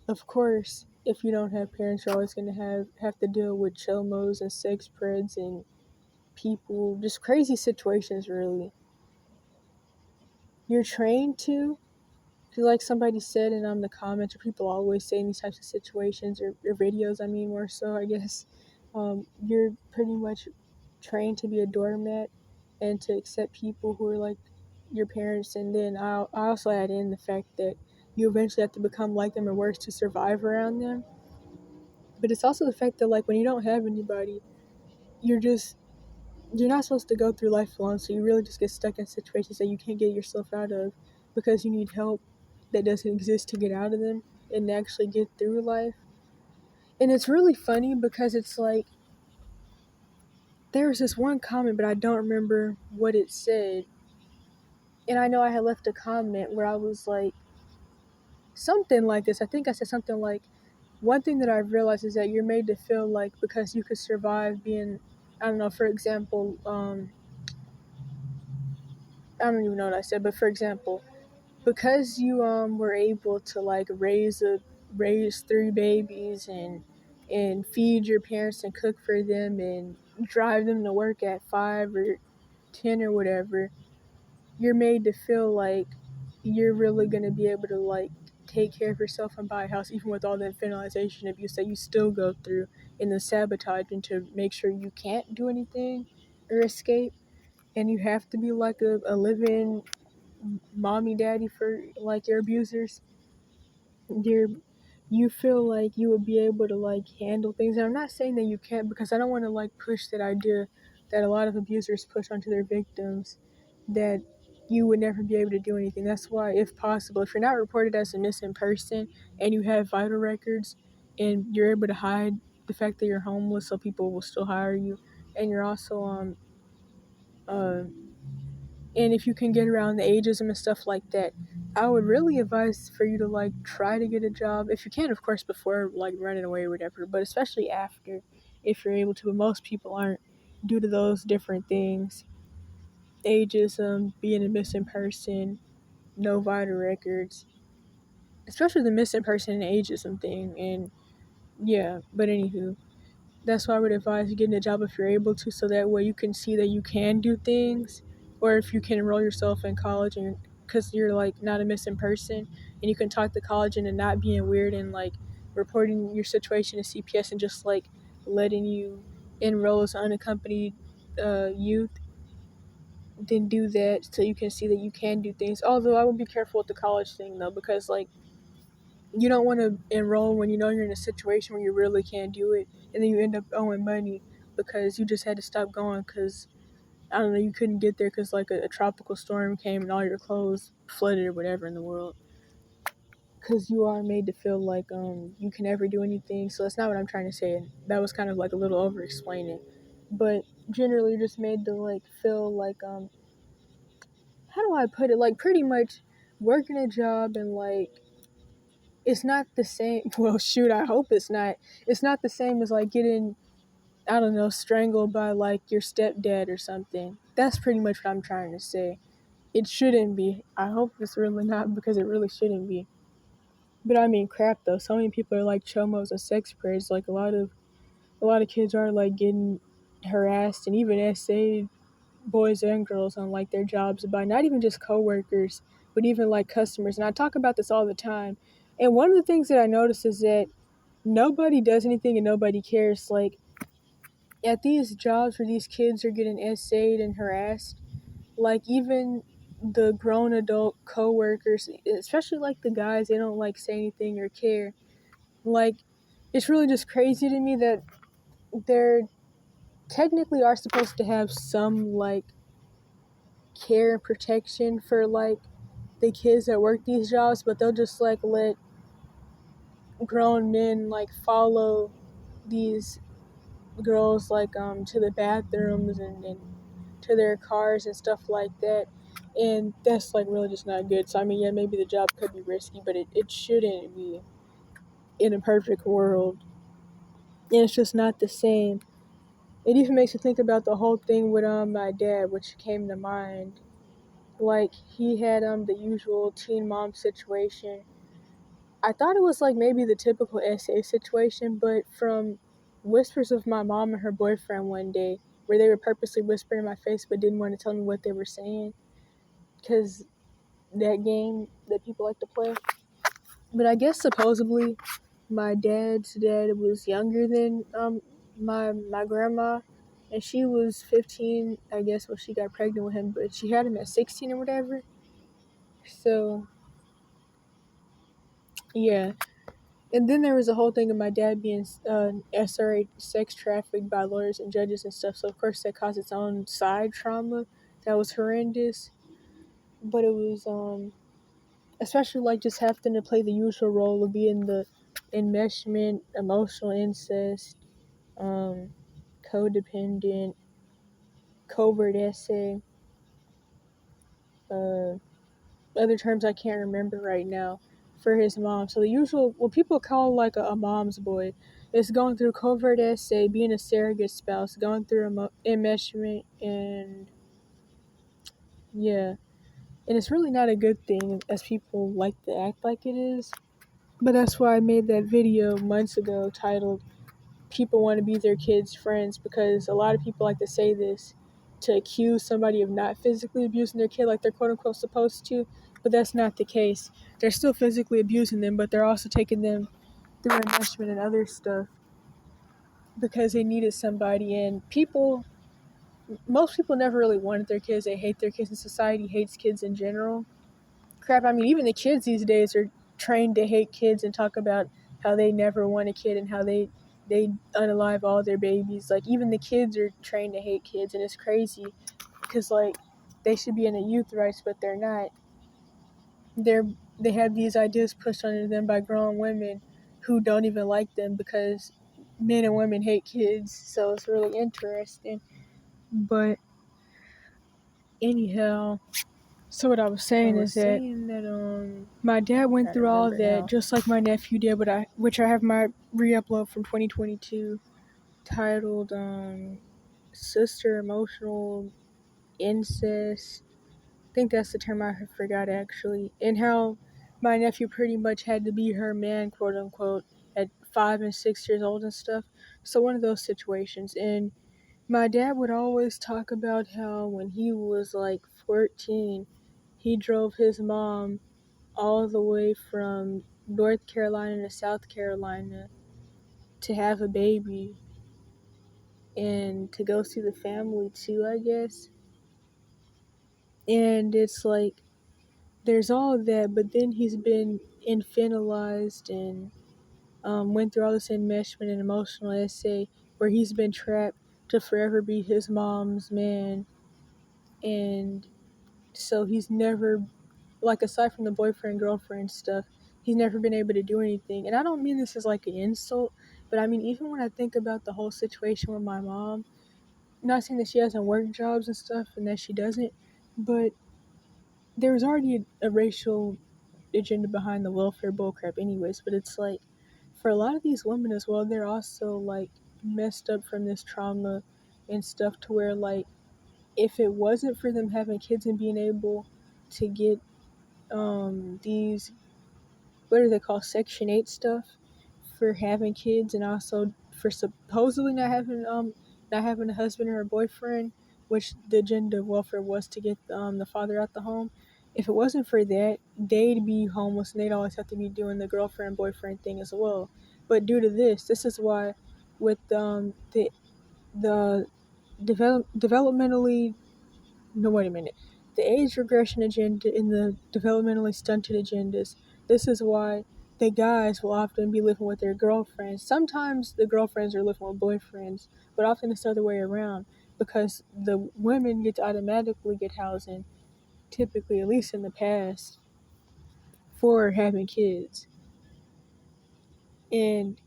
of course, if you don't have parents, you're always going to have to deal with chomos and sex preds and people, just crazy situations, really. You're trained to, because like somebody said in the comments, or people always say in these types of situations, or videos, I mean, more so, I guess, you're pretty much trained to be a doormat and to accept people who are like your parents. And then I also add in the fact that you eventually have to become like them or worse to survive around them. But it's also the fact that like when you don't have anybody, you're just you're not supposed to go through life alone, so you really just get stuck in situations that you can't get yourself out of because you need help that doesn't exist to get out of them and actually get through life. And it's really funny because it's like there was this one comment, but I don't remember what it said. And I know I had left a comment where I was like, something like this. I think I said something like, one thing that I've realized is that you're made to feel like because you could survive being, I don't know, for example, I don't even know what I said, but for example, because you were able to like raise 3 babies and feed your parents and cook for them and drive them to work at 5 or 10 or whatever, you're made to feel like you're really gonna be able to like take care of yourself and buy a house even with all the infantilization abuse that you still go through and the sabotaging to make sure you can't do anything or escape, and you have to be like a living mommy daddy for like your abusers. You're you feel like you would be able to like handle things, and I'm not saying that you can't, because I don't want to like push that idea that a lot of abusers push onto their victims, that you would never be able to do anything. That's why, if possible, if you're not reported as a missing person and you have vital records and you're able to hide the fact that you're homeless so people will still hire you, and you're also uh and if you can get around the ageism and stuff like that, I would really advise for you to like try to get a job if you can, of course, before like running away or whatever, but especially after, if you're able to. But most people aren't, due to those different things: ageism, being a missing person, no vital records, especially the missing person and ageism thing. And yeah, but anywho, that's why I would advise getting a job if you're able to, so that way you can see that you can do things, or if you can enroll yourself in college, and because you're like not a missing person, and you can talk to college into not being weird and like reporting your situation to CPS and just like letting you enroll as unaccompanied youth. Then do that so you can see that you can do things. Although I would be careful with the college thing though, because like you don't want to enroll when you know you're in a situation where you really can't do it, and then you end up owing money because you just had to stop going because, I don't know, you couldn't get there because like a tropical storm came and all your clothes flooded or whatever in the world. because you are made to feel like you can never do anything. So that's not what I'm trying to say. And that was kind of like a little over explaining, but generally just made to like feel like how do I put it, like pretty much working a job and like it's not the same. Well, shoot, I hope it's not the same as like getting, I don't know, strangled by like your stepdad or something. That's pretty much what I'm trying to say. It shouldn't be. I hope it's really not, because it really shouldn't be. But I mean, crap though. So many people are like chomos and sex predators. Like a lot of kids are like getting harassed and even essayed, boys and girls, on like their jobs by not even just coworkers, but even like customers. And I talk about this all the time. And one of the things that I notice is that nobody does anything and nobody cares. Like at these jobs where these kids are getting essayed and harassed, like even the grown adult coworkers, especially like the guys, they don't like say anything or care. Like it's really just crazy to me that they're technically are supposed to have some like care and protection for like the kids that work these jobs, but they'll just like let grown men like follow these girls like to the bathrooms and to their cars and stuff like that. And that's like really just not good. So I mean, yeah, maybe the job could be risky, but it shouldn't be in a perfect world. And it's just not the same. It even makes me think about the whole thing with my dad, which came to mind. Like he had the usual teen mom situation. I thought it was like maybe the typical SA situation, but from whispers of my mom and her boyfriend one day, where they were purposely whispering in my face but didn't want to tell me what they were saying, because that game that people like to play. But I guess supposedly my dad's dad was younger than my grandma, and she was 15, I guess, when she got pregnant with him, but she had him at 16 or whatever. So yeah. And then there was a whole thing of my dad being SRA sex trafficked by lawyers and judges and stuff. So of course that caused its own side trauma that was horrendous. But it was especially like just having to play the usual role of being the enmeshment, emotional incest, um, codependent, covert essay, uh, other terms I can't remember right now, for his mom. So the usual, what people call like a mom's boy, is going through covert essay, being a surrogate spouse, going through enmeshment, and yeah. And it's really not a good thing, as people like to act like it is. But that's why I made that video months ago titled "People Want to Be Their Kids' Friends," because a lot of people like to say this to accuse somebody of not physically abusing their kid like they're quote unquote supposed to, but that's not the case. They're still physically abusing them, but they're also taking them through enmeshment and other stuff because they needed somebody. And most people never really wanted their kids. They hate their kids, and society hates kids in general. Crap, I mean, even the kids these days are trained to hate kids and talk about how they never want a kid and how they unalive all their babies. Like even the kids are trained to hate kids, and it's crazy because like they should be in a youth rights, but they're not. They have these ideas pushed onto them by grown women who don't even like them because men and women hate kids. So it's really interesting. But anyhow, so what I was saying is that my dad went through all that just like my nephew did, but which I have my re-upload from 2022 titled Sister Emotional Incest. I think that's the term, I forgot actually. And how my nephew pretty much had to be her man, quote unquote, at 5 and 6 years old and stuff. So one of those situations. And my dad would always talk about how when he was like 14, he drove his mom all the way from North Carolina to South Carolina to have a baby and to go see the family too, I guess. And it's like, there's all of that, but then he's been infantilized and went through all this enmeshment and emotional essay where he's been trapped to forever be his mom's man. And so he's never, like aside from the boyfriend girlfriend stuff, he's never been able to do anything. And I don't mean this as like an insult, but I mean, even when I think about the whole situation with my mom, not saying that she hasn't worked jobs and stuff and that she doesn't, but there was already a racial agenda behind the welfare bullcrap anyways. But it's like, for a lot of these women as well, they're also like messed up from this trauma and stuff, to where like, if it wasn't for them having kids and being able to get these, what are they called, Section 8 stuff, for having kids, and also for supposedly not having a husband or a boyfriend, which the agenda of welfare was to get the father out the home. If it wasn't for that, they'd be homeless and they'd always have to be doing the girlfriend boyfriend thing as well. But due to this is why, with the developmentally, no, wait a minute. The age regression agenda and the developmentally stunted agendas, this is why the guys will often be living with their girlfriends. Sometimes the girlfriends are living with boyfriends, but often it's the other way around, because the women get to automatically get housing, typically, at least in the past, for having kids. And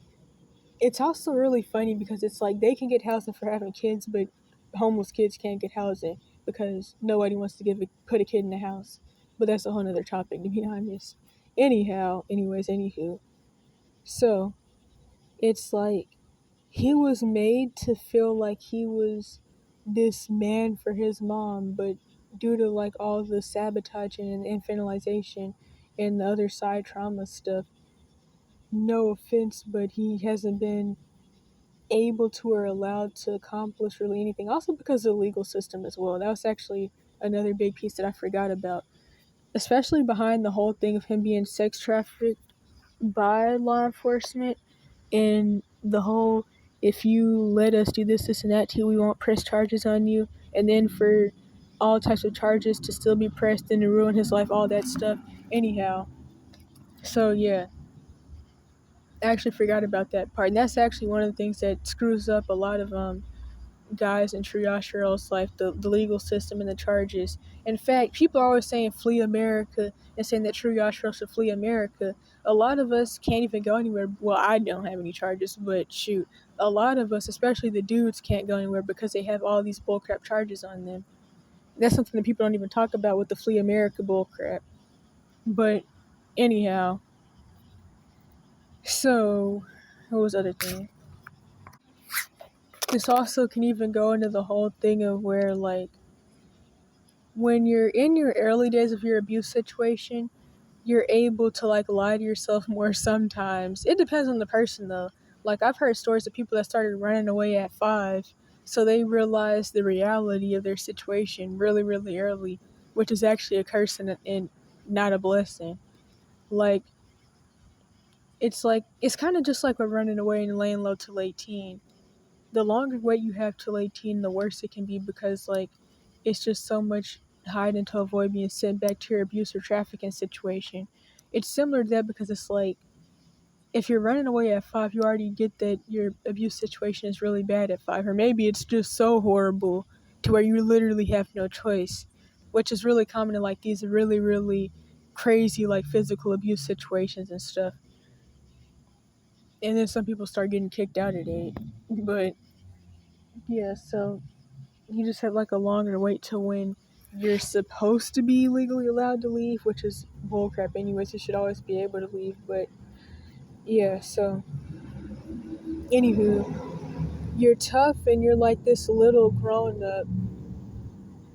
it's also really funny because it's like they can get housing for having kids, but homeless kids can't get housing because nobody wants to put a kid in the house. But that's a whole nother topic, to be honest. Anywho. So it's like he was made to feel like he was this man for his mom, but due to like all the sabotaging and infantilization and the other side trauma stuff, no offense, but he hasn't been able to or allowed to accomplish really anything. Also because of the legal system as well. That was actually another big piece that I forgot about. Especially behind the whole thing of him being sex trafficked by law enforcement, and the whole, if you let us do this, this, and that to you, we won't press charges on you. And then for all types of charges to still be pressed and to ruin his life, all that stuff. Anyhow, so yeah, I actually forgot about that part. And that's actually one of the things that screws up a lot of guys in triage girls' life, the legal system and the charges. In fact, people are always saying flee America and saying that triage girls should flee America. A lot of us can't even go anywhere. Well, I don't have any charges, but shoot, a lot of us, especially the dudes, can't go anywhere because they have all these bullcrap charges on them. That's something that people don't even talk about with the flee America bullcrap. But anyhow, so what was the other thing? This also can even go into the whole thing of where, like, when you're in your early days of your abuse situation, you're able to like lie to yourself more sometimes. It depends on the person though. Like, I've heard stories of people that started running away at 5, so they realized the reality of their situation really, really early, which is actually a curse and not a blessing. Like, it's kind of just like we're running away and laying low till 18. The longer wait you have till 18, the worse it can be, because like it's just so much hiding to avoid being sent back to your abuse or trafficking situation. It's similar to that, because it's like, if you're running away at 5, you already get that your abuse situation is really bad at 5, or maybe it's just so horrible to where you literally have no choice, which is really common in like these really, really crazy like physical abuse situations and stuff. And then some people start getting kicked out at 8. But yeah, so you just have like a longer wait to when you're supposed to be legally allowed to leave, which is bullcrap anyways. You should always be able to leave. But yeah, so anywho, you're tough and you're like this little grown up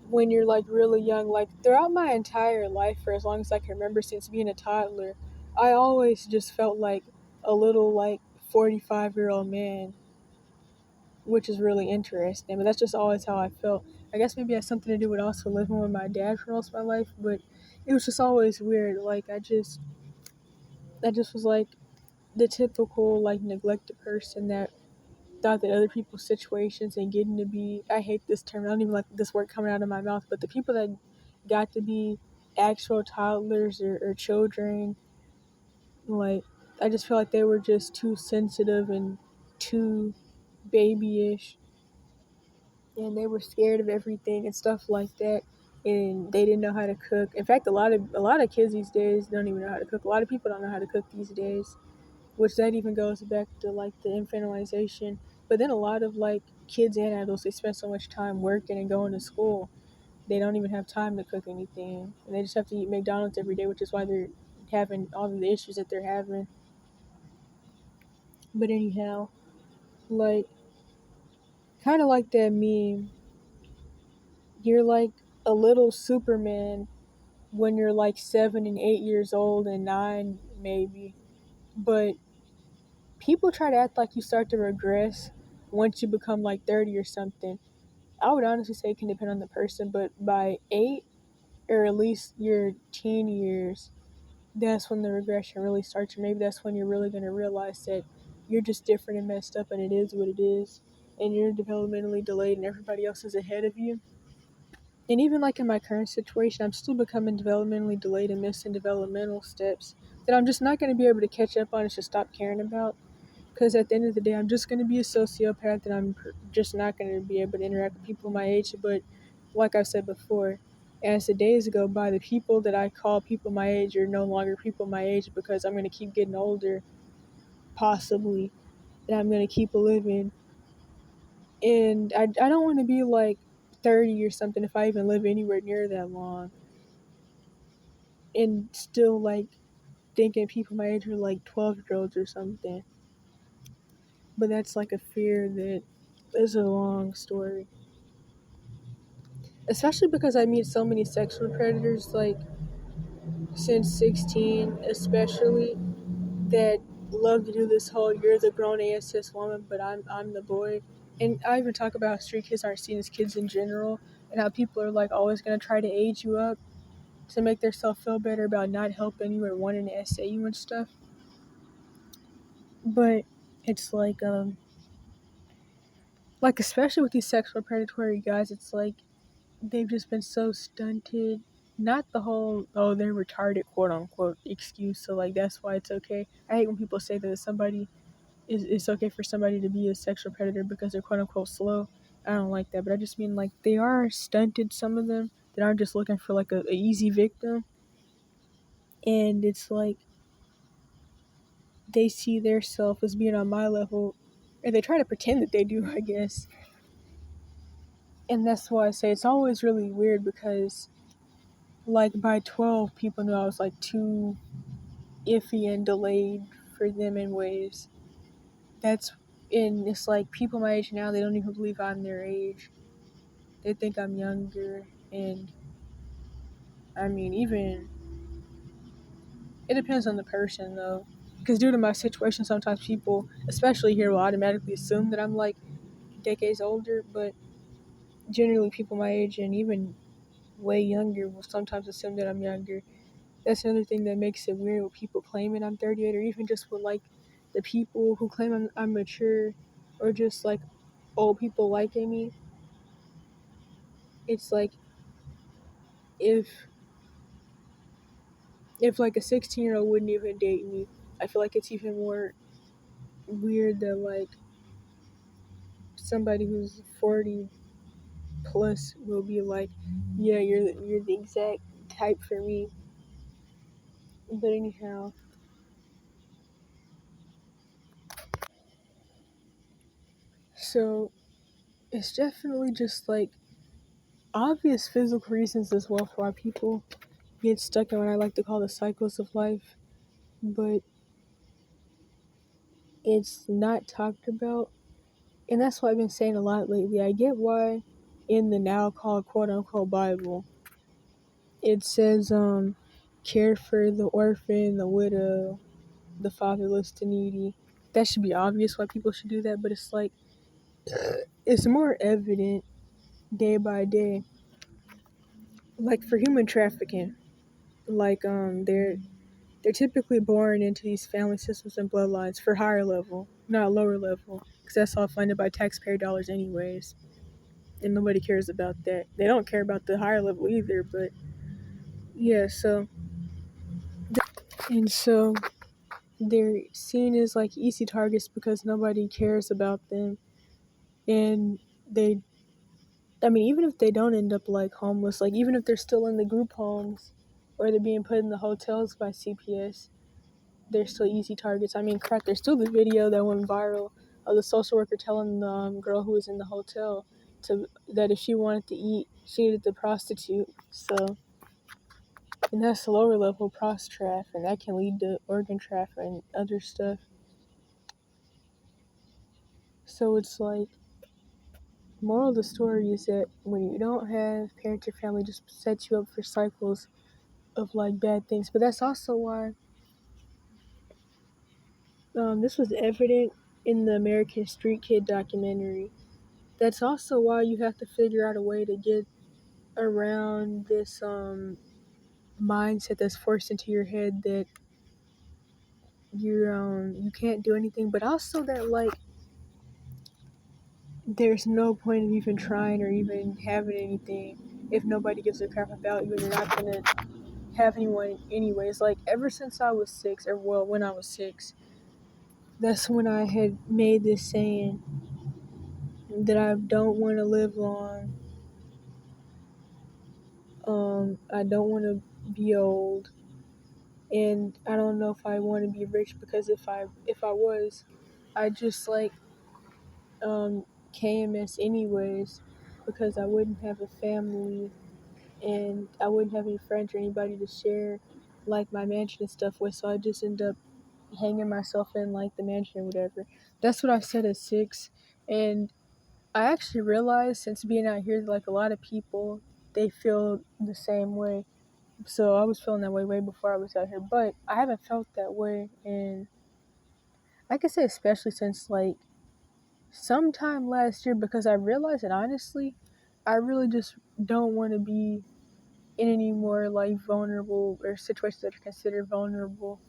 when you're like really young. Like, throughout my entire life, for as long as I can remember, since being a toddler, I always just felt like a little like 45-year-old man, which is really interesting. But that's just always how I felt. I guess maybe it has something to do with also living with my dad for most of my life, but it was just always weird. Like, I just was like the typical like neglected person that thought that other people's situations and getting to be, I hate this term, I don't even like this word coming out of my mouth, but the people that got to be actual toddlers or children, like, I just feel like they were just too sensitive and too babyish, and they were scared of everything and stuff like that. and they didn't know how to cook. In fact, a lot of kids these days don't even know how to cook. A lot of people don't know how to cook these days, which that even goes back to like the infantilization. But then a lot of like kids and adults, they spend so much time working and going to school, they don't even have time to cook anything, and they just have to eat McDonald's every day, which is why they're having all of the issues that they're having. But anyhow, like kind of like that meme, you're like a little Superman when you're like 7 and 8 years old and 9 maybe, but people try to act like you start to regress once you become like 30 or something. I would honestly say it can depend on the person, but by 8 or at least your teen years, that's when the regression really starts. Or maybe that's when you're really going to realize that you're just different and messed up and it is what it is. And you're developmentally delayed and everybody else is ahead of you. And even like in my current situation, I'm still becoming developmentally delayed and missing developmental steps that I'm just not going to be able to catch up on and just stop caring about. Because at the end of the day, I'm just going to be a sociopath and I'm just not going to be able to interact with people my age. But like I said before, as the days go by, the people that I call people my age are no longer people my age because I'm going to keep getting older, possibly, and I'm going to keep living. And I don't want to be like 30 or something if I even live anywhere near that long. And still like thinking people my age are like 12-year-olds or something. But that's like a fear that is a long story. Especially because I meet so many sexual predators, like since 16, especially, that love to do this whole "you're the grown ass cis woman, but I'm the boy." And I even talk about how street kids aren't seen as kids in general, and how people are like always gonna try to age you up to make themselves feel better about not helping you or wanting to essay you and stuff. But it's like especially with these sexual predatory guys, it's like they've just been so stunted. Not the whole "oh they're retarded" quote unquote excuse. So like that's why it's okay. I hate when people say that somebody it's okay for somebody to be a sexual predator because they're quote unquote slow. I don't like that, but I just mean like they are stunted. Some of them that aren't just looking for like a easy victim, and it's like they see their self as being on my level, and they try to pretend that they do. I guess, and that's why I say it's always really weird because like by 12 people knew I was like too iffy and delayed for them in ways. That's and it's like people my age now, they don't even believe I'm their age. They think I'm younger, and I mean even it depends on the person though. Because due to my situation, sometimes people, especially here, will automatically assume that I'm like decades older, but generally people my age and even way younger will sometimes assume that I'm younger. That's another thing that makes it weird with people claiming I'm 38, or even just with like the people who claim I'm mature, or just like old people liking me. It's like if like a 16-year-old wouldn't even date me, I feel like it's even more weird that like somebody who's 40 plus will be like, yeah, you're the exact type for me. But anyhow, so it's definitely just like obvious physical reasons as well for why people get stuck in what I like to call the cycles of life, but it's not talked about. And that's what I've been saying a lot lately. I get why in the now called quote unquote Bible, it says, care for the orphan, the widow, the fatherless, the needy. That should be obvious why people should do that, but it's like, it's more evident day by day. Like for human trafficking, like, they're typically born into these family systems and bloodlines for higher level, not lower level, because that's all funded by taxpayer dollars anyways, and nobody cares about that. They don't care about the higher level either, but yeah, so they're seen as like easy targets because nobody cares about them, and they I mean, even if they don't end up like homeless, like even if they're still in the group homes or they're being put in the hotels by CPS, they're still easy targets. I mean, crap, there's still the video that went viral of the social worker telling the girl who was in the hotel that if she wanted to eat, she needed to prostitute. So, and that's lower level prost traffic, and that can lead to organ traffic and other stuff. So it's like, moral of the story is that when you don't have parents or family, just sets you up for cycles of like bad things. But that's also why this was evident in the American Street Kid documentary. That's also why you have to figure out a way to get around this mindset that's forced into your head that you can't do anything, but also that like there's no point of even trying or even having anything if nobody gives a crap about you and you're not gonna have anyone anyways. Like ever since I was 6, or well, when I was 6, that's when I had made this saying that I don't want to live long. I don't want to be old, and I don't know if I want to be rich, because if I was, I just like KMS anyways, because I wouldn't have a family and I wouldn't have any friends or anybody to share like my mansion and stuff with. So I just end up hanging myself in like the mansion or whatever. That's what I said at 6, and I actually realized since being out here, like a lot of people, they feel the same way. So I was feeling that way before I was out here, but I haven't felt that way, and I can say especially since like sometime last year, because I realized that honestly, I really just don't want to be in any more like vulnerable or situations that are considered vulnerable.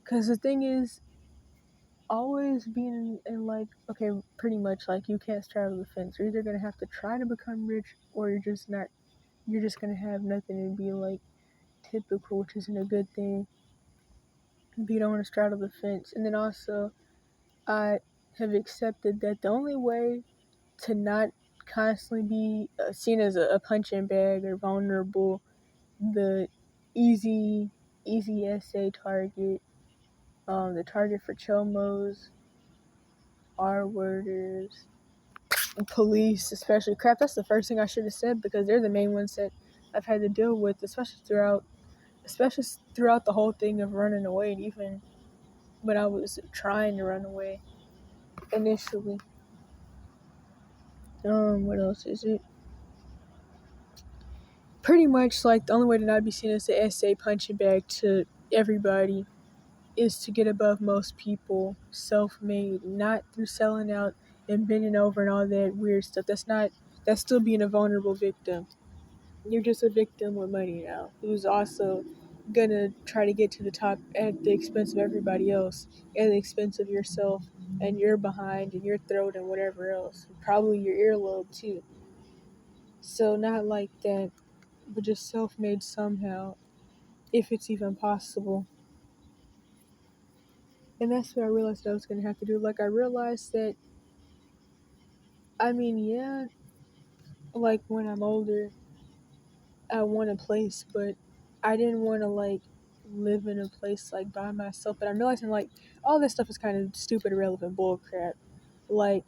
Because the thing is, always being in like, okay, pretty much like you can't straddle the fence. You're either gonna have to try to become rich, or you're just not. You're just gonna have nothing and be like typical, which isn't a good thing. But you don't want to straddle the fence. And then also, I have accepted that the only way to not constantly be seen as a punching bag or vulnerable, the easy essay target, the target for chomos, R-worders, police, especially. Crap, that's the first thing I should have said, because they're the main ones that I've had to deal with, especially throughout the whole thing of running away, and even when I was trying to run away initially. What else is it? Pretty much like the only way to not be seen as the essay punching bag to everybody is to get above most people, self-made, not through selling out and bending over and all that weird stuff. That's still being a vulnerable victim. You're just a victim with money now, who's also gonna try to get to the top at the expense of everybody else, at the expense of yourself and your behind and your throat and whatever else. Probably your earlobe too. So not like that, but just self-made somehow, if it's even possible. And that's what I realized that I was gonna have to do. Like I realized that, I mean, yeah, like when I'm older, I want a place, but I didn't want to like live in a place like by myself. But I'm realizing like all this stuff is kind of stupid, irrelevant bullcrap. Like,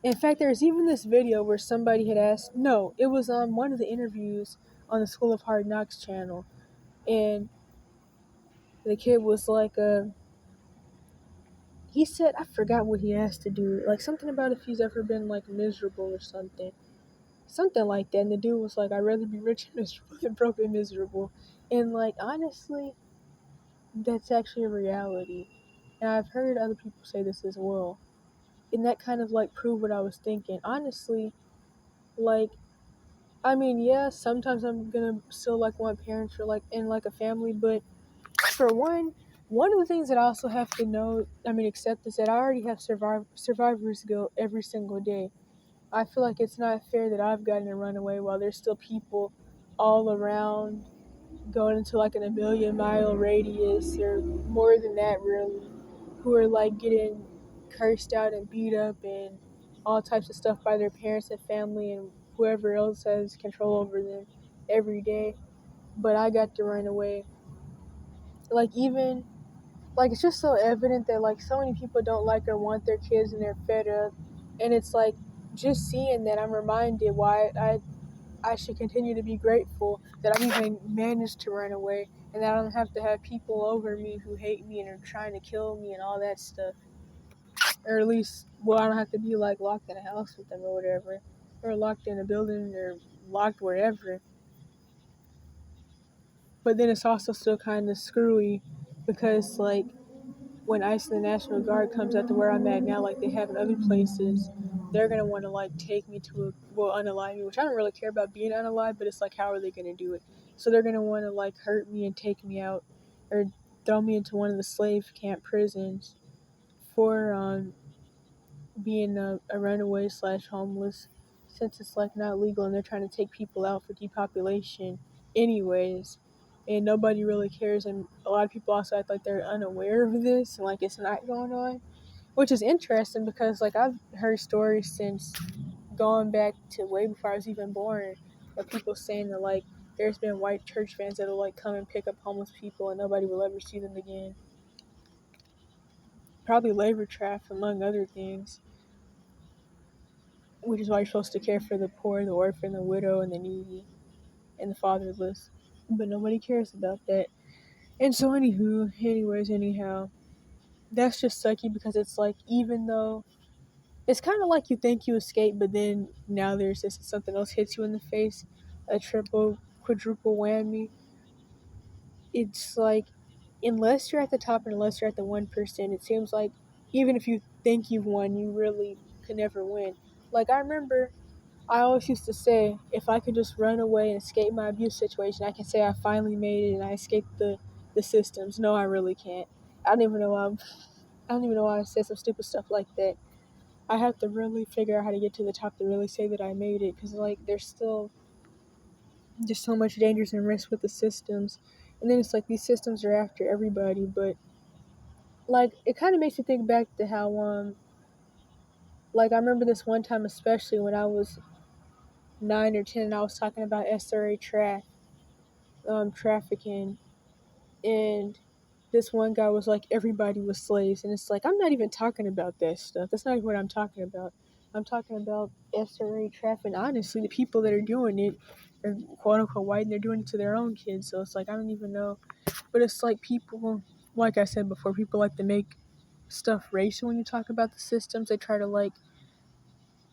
in fact, there's even this video where somebody had asked. No, it was on one of the interviews on the School of Hard Knocks channel, and the kid was like, he said, I forgot what he asked to do, like something about if he's ever been like miserable or something like that. And the dude was like, I'd rather be rich and miserable than broke and miserable. And like honestly, that's actually a reality. And I've heard other people say this as well. And that kind of like proved what I was thinking. Honestly, like, I mean, yeah, sometimes I'm gonna still like want parents or like in like a family, but for one of the things that I also have to know, I mean, accept, is that I already have survivor's guilt every single day. I feel like it's not fair that I've gotten to run away while there's still people all around going into like in a 1,000,000-mile radius or more than that, really, who are like getting cursed out and beat up and all types of stuff by their parents and family and whoever else has control over them every day. But I got to run away. Like, even, like, it's just so evident that, like, so many people don't like or want their kids and they're fed up. And it's like, just seeing that, I'm reminded why I should continue to be grateful that I've even managed to run away and that I don't have to have people over me who hate me and are trying to kill me and all that stuff. Or at least, well, I don't have to be like locked in a house with them or whatever, or locked in a building or locked wherever. But then it's also still kind of screwy because, like, when Iceland National Guard comes out to where I'm at now, like they have in other places, they're gonna want to like take me to unalive me, which I don't really care about being unalive, but it's like, how are they gonna do it? So they're gonna want to like hurt me and take me out, or throw me into one of the slave camp prisons for being a runaway slash homeless, since it's like not legal and they're trying to take people out for depopulation, anyways. And nobody really cares, and a lot of people also act like they're unaware of this and like it's not going on, which is interesting because like I've heard stories since going back to way before I was even born of people saying that like there's been white church vans that'll like come and pick up homeless people and nobody will ever see them again. Probably labor traffic among other things, which is why you're supposed to care for the poor, the orphan, the widow, and the needy, and the fatherless. But nobody cares about that. And so anyhow, that's just sucky because it's like, even though it's kind of like you think you escape, but then now there's this, something else hits you in the face, a triple, quadruple whammy. It's like, unless you're at the top and unless you're at the 1%, it seems like even if you think you've won, you really could never win. Like, I remember I always used to say, if I could just run away and escape my abuse situation, I can say I finally made it and I escaped the systems. No, I really can't. I don't even know why I don't even know why I said some stupid stuff like that. I have to really figure out how to get to the top to really say that I made it, because like there's still just so much dangers and risk with the systems. And then it's like these systems are after everybody, but like it kind of makes you think back to how like I remember this one time, especially when I was 9 or 10, and I was talking about SRA trafficking, and this one guy was like, everybody was slaves, and it's like, I'm not even talking about that stuff. That's not even what I'm talking about. I'm talking about SRA trafficking. Honestly, the people that are doing it are quote unquote white, and they're doing it to their own kids. So it's like, I don't even know. But it's like, people, like I said before, people like to make stuff racial when you talk about the systems. They try to like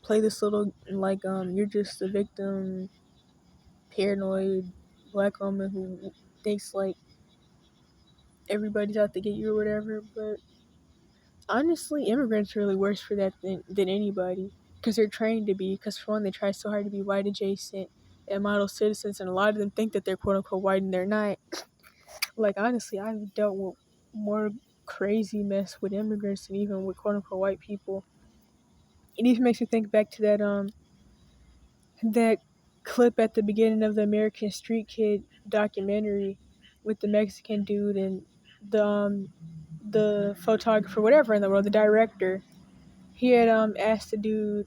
play this little like you're just a victim, paranoid black woman who thinks like everybody's out to get you or whatever. But honestly, immigrants are really worse for that than anybody, because they're trained to be. Because for one, they try so hard to be white adjacent and model citizens, and a lot of them think that they're quote unquote white and they're not. Like, honestly, I've dealt with more crazy mess with immigrants than even with quote unquote white people. It even makes me think back to that clip at the beginning of the American Street Kid documentary with the Mexican dude and the photographer, whatever in the world, the director. He had asked the dude,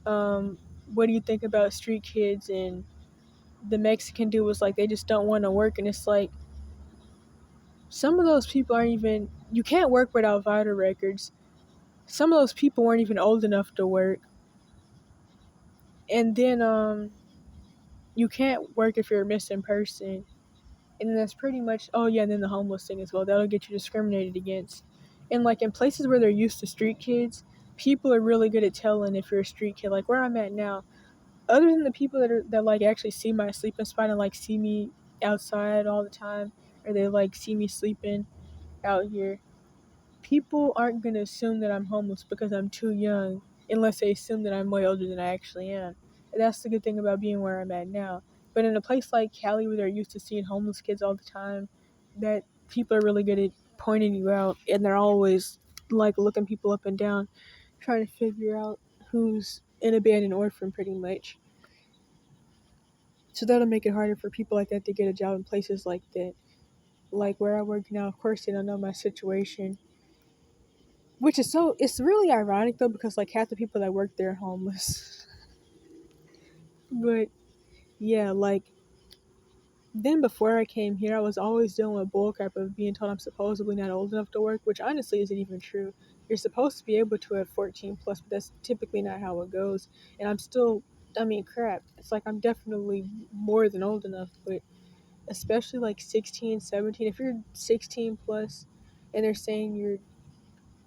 what do you think about street kids? And the Mexican dude was like, they just don't want to work. And it's like, some of those people aren't even, you can't work without vital records. Some of those people weren't even old enough to work. And then you can't work if you're a missing person. And then that's pretty much, oh yeah, and then the homeless thing as well. That'll get you discriminated against. And like in places where they're used to street kids, people are really good at telling if you're a street kid. Like where I'm at now, other than the people that like actually see my sleeping spot and like see me outside all the time, or they like see me sleeping out here, people aren't gonna assume that I'm homeless because I'm too young, unless they assume that I'm way older than I actually am. And that's the good thing about being where I'm at now. But in a place like Cali, where they're used to seeing homeless kids all the time, that people are really good at pointing you out, and they're always like looking people up and down, trying to figure out who's an abandoned orphan, pretty much. So that'll make it harder for people like that to get a job in places like that. Like where I work now, of course they don't know my situation. which is so, it's really ironic though, because like half the people that work there are homeless. But yeah, like then before I came here, I was always dealing with bullcrap of being told I'm supposedly not old enough to work, which honestly isn't even true. You're supposed to be able to at 14 plus, but that's typically not how it goes. And I'm still, I mean, crap. It's like I'm definitely more than old enough, but especially like 16, 17, if you're 16 plus and they're saying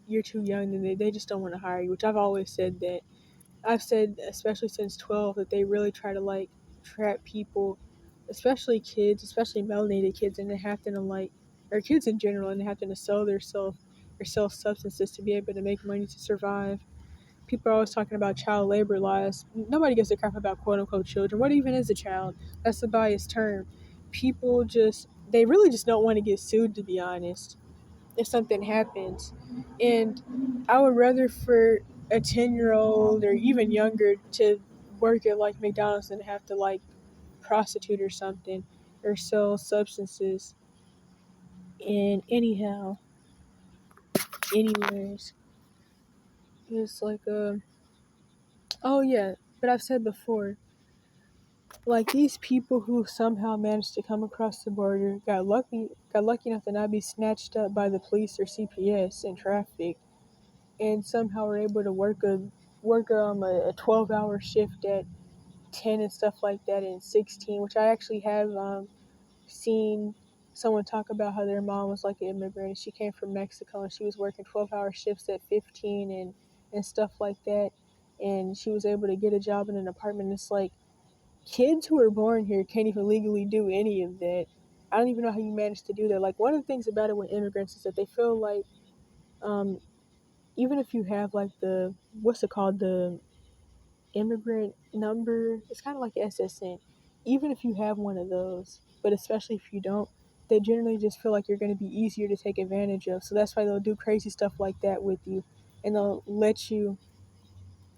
you're too young, then they just don't want to hire you, which I've always said that. I've said, especially since 12, that they really try to like trap people, especially kids, especially melanated kids, and they have to like, or kids in general, and they have to sell their self or sell substances to be able to make money to survive. People are always talking about child labor laws. Nobody gives a crap about quote unquote children. What even is a child? That's a biased term. People just, they really just don't want to get sued, to be honest, if something happens. And I would rather for a 10-year-old or even younger to work at like McDonald's than have to like prostitute or something or sell substances. And anyhow, anyways, it's like oh yeah, but I've said before, like these people who somehow managed to come across the border got lucky enough to not be snatched up by the police or CPS in traffic, and somehow were able to work a 12-hour shift at 10 and stuff like that in 16, which I actually have seen someone talk about how their mom was like an immigrant. She came from Mexico and she was working 12-hour shifts at 15 and stuff like that, and she was able to get a job in an apartment. It's like kids who are born here can't even legally do any of that. I don't even know how you manage to do that. Like one of the things about it with immigrants is that they feel like um, even if you have like the what's it called, the immigrant number, it's kind of like SSN. Even if you have one of those, but especially if you don't, they generally just feel like you're going to be easier to take advantage of. So that's why they'll do crazy stuff like that with you, and they'll let you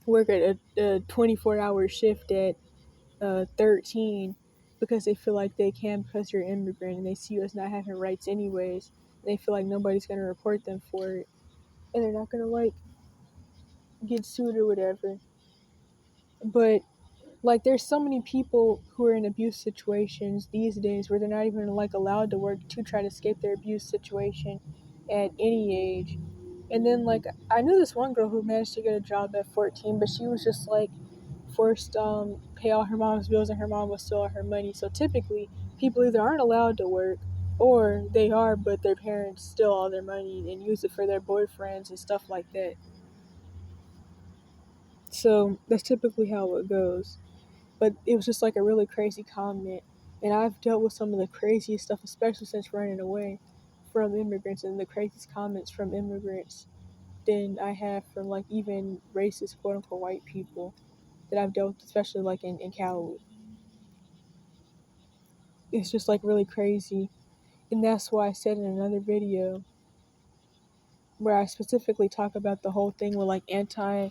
work at a 24-hour shift at 13 because they feel like they can because you're an immigrant and they see you as not having rights anyways. They feel like nobody's going to report them for it, and they're not going to like get sued or whatever. But like there's so many people who are in abuse situations these days where they're not even like allowed to work to try to escape their abuse situation at any age. And then like I knew this one girl who managed to get a job at 14, but she was just like forced pay all her mom's bills and her mom was still her money. So typically people either aren't allowed to work or they are, but their parents steal all their money and use it for their boyfriends and stuff like that. So that's typically how it goes. But it was just like a really crazy comment. And I've dealt with some of the craziest stuff, especially since running away from immigrants, and the craziest comments from immigrants than I have from like even racist quote unquote white people that I've dealt with, especially like in Cali. It's just like really crazy. And that's why I said in another video where I specifically talk about the whole thing with like anti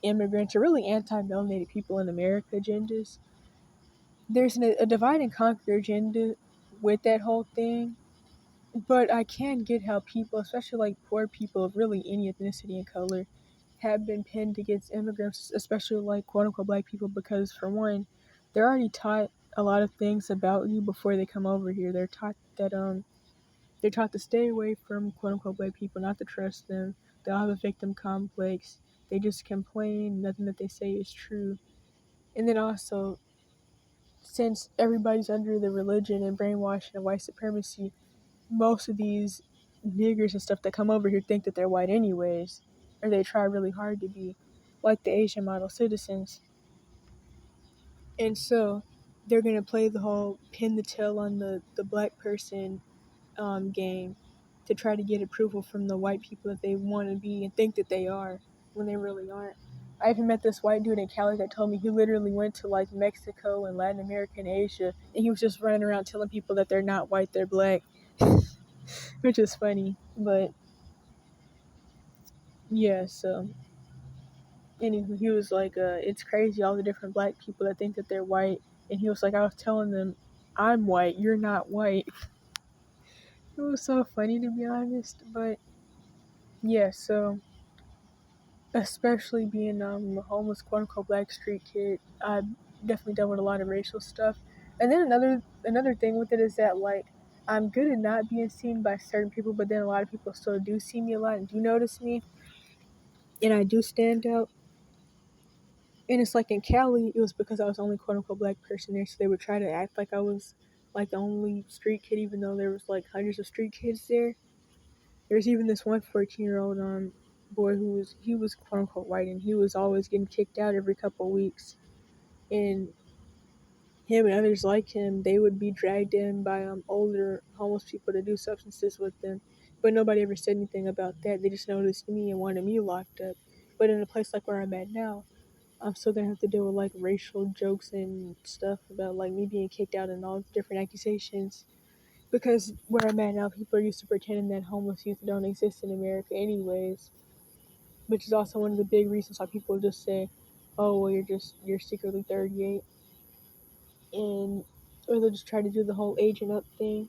immigrants or really anti melanated people in America agendas. There's a divide and conquer agenda with that whole thing, but I can get how people, especially like poor people of really any ethnicity and color, have been pinned against immigrants, especially like quote unquote black people, because for one, they're already taught a lot of things about you before they come over here. They're taught to stay away from quote unquote black people, not to trust them. They all have a victim complex. They just complain, nothing that they say is true. And then also, since everybody's under the religion and brainwashing of white supremacy, most of these niggers and stuff that come over here think that they're white anyways, or they try really hard to be, like the Asian model citizens. And so they're gonna play the whole pin the tail on the black person game to try to get approval from the white people that they want to be and think that they are when they really aren't. I even met this white dude in Cali that told me he literally went to like Mexico and Latin America and Asia, and he was just running around telling people that they're not white, they're black, which is funny. But yeah, so anyway, he was like, it's crazy all the different black people that think that they're white, and he was like, I was telling them, I'm white, you're not white. It was so funny to be honest, but yeah, so especially being a homeless quote unquote black street kid. I definitely dealt with a lot of racial stuff. And then another thing with it is that like I'm good at not being seen by certain people, but then a lot of people still do see me a lot and do notice me, and I do stand out. And it's like in Cali, it was because I was the only quote unquote black person there, so they would try to act like I was like the only street kid, even though there was like hundreds of street kids there. There's even this one 14-year-old boy he was quote unquote white, and he was always getting kicked out every couple of weeks. And him and others like him, they would be dragged in by older homeless people to do substances with them. But nobody ever said anything about that. They just noticed me and wanted me locked up. But in a place like where I'm at now, I'm still gonna have to deal with like racial jokes and stuff about like me being kicked out and all different accusations. Because where I'm at now, people are used to pretending that homeless youth don't exist in America, anyways. Which is also one of the big reasons why people just say, "Oh, well, you're secretly 38," and or they'll just try to do the whole aging up thing.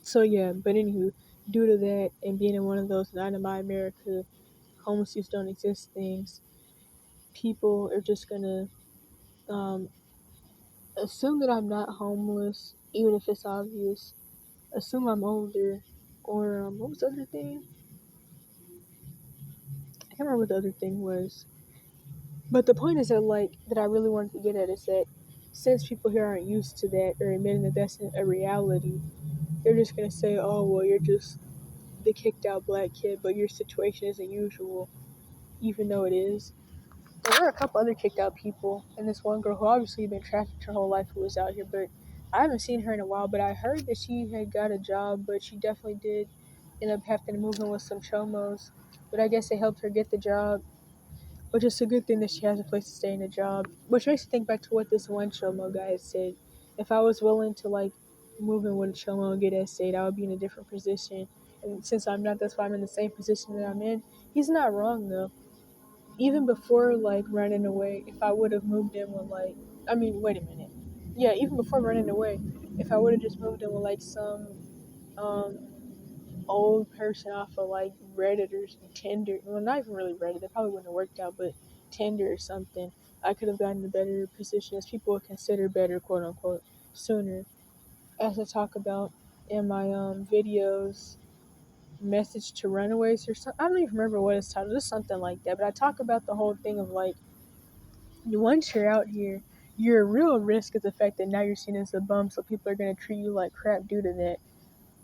So yeah, but anywho, due to that and being in one of those not in my America, homeless youth don't exist things, people are just gonna um, assume that I'm not homeless, even if it's obvious. Assume I'm older, or what was the other thing? I can't remember what the other thing was. But the point is that that I really wanted to get at is that since people here aren't used to that or admitting that that's a reality, they're just gonna say, "Oh, well, you're just the kicked out black kid, but your situation isn't usual," even though it is. There were a couple other kicked out people, and this one girl who obviously had been trafficked her whole life who was out here, but I haven't seen her in a while. But I heard that she had got a job, but she definitely did end up having to move in with some chomos. But I guess they helped her get the job, which is a good thing that she has a place to stay in a job. Which makes me think back to what this one chomo guy had said. If I was willing to move in with a chomo and get essayed, I would be in a different position. And since I'm not, that's why I'm in the same position that I'm in. He's not wrong though. Even before running away, if I would have moved in with wait a minute. Yeah, even before running away, if I would have just moved in with some um old person off of Reddit or Tinder, well, not even really Reddit, that probably wouldn't have worked out, but Tinder or something, I could have gotten a better position as people would consider better, quote unquote, sooner. As I talk about in my videos, message to runaways or something. I don't even remember what it's titled, just something like that. But I talk about the whole thing of once you're out here, your real risk is the fact that now you're seen as a bum, so people are gonna treat you like crap due to that.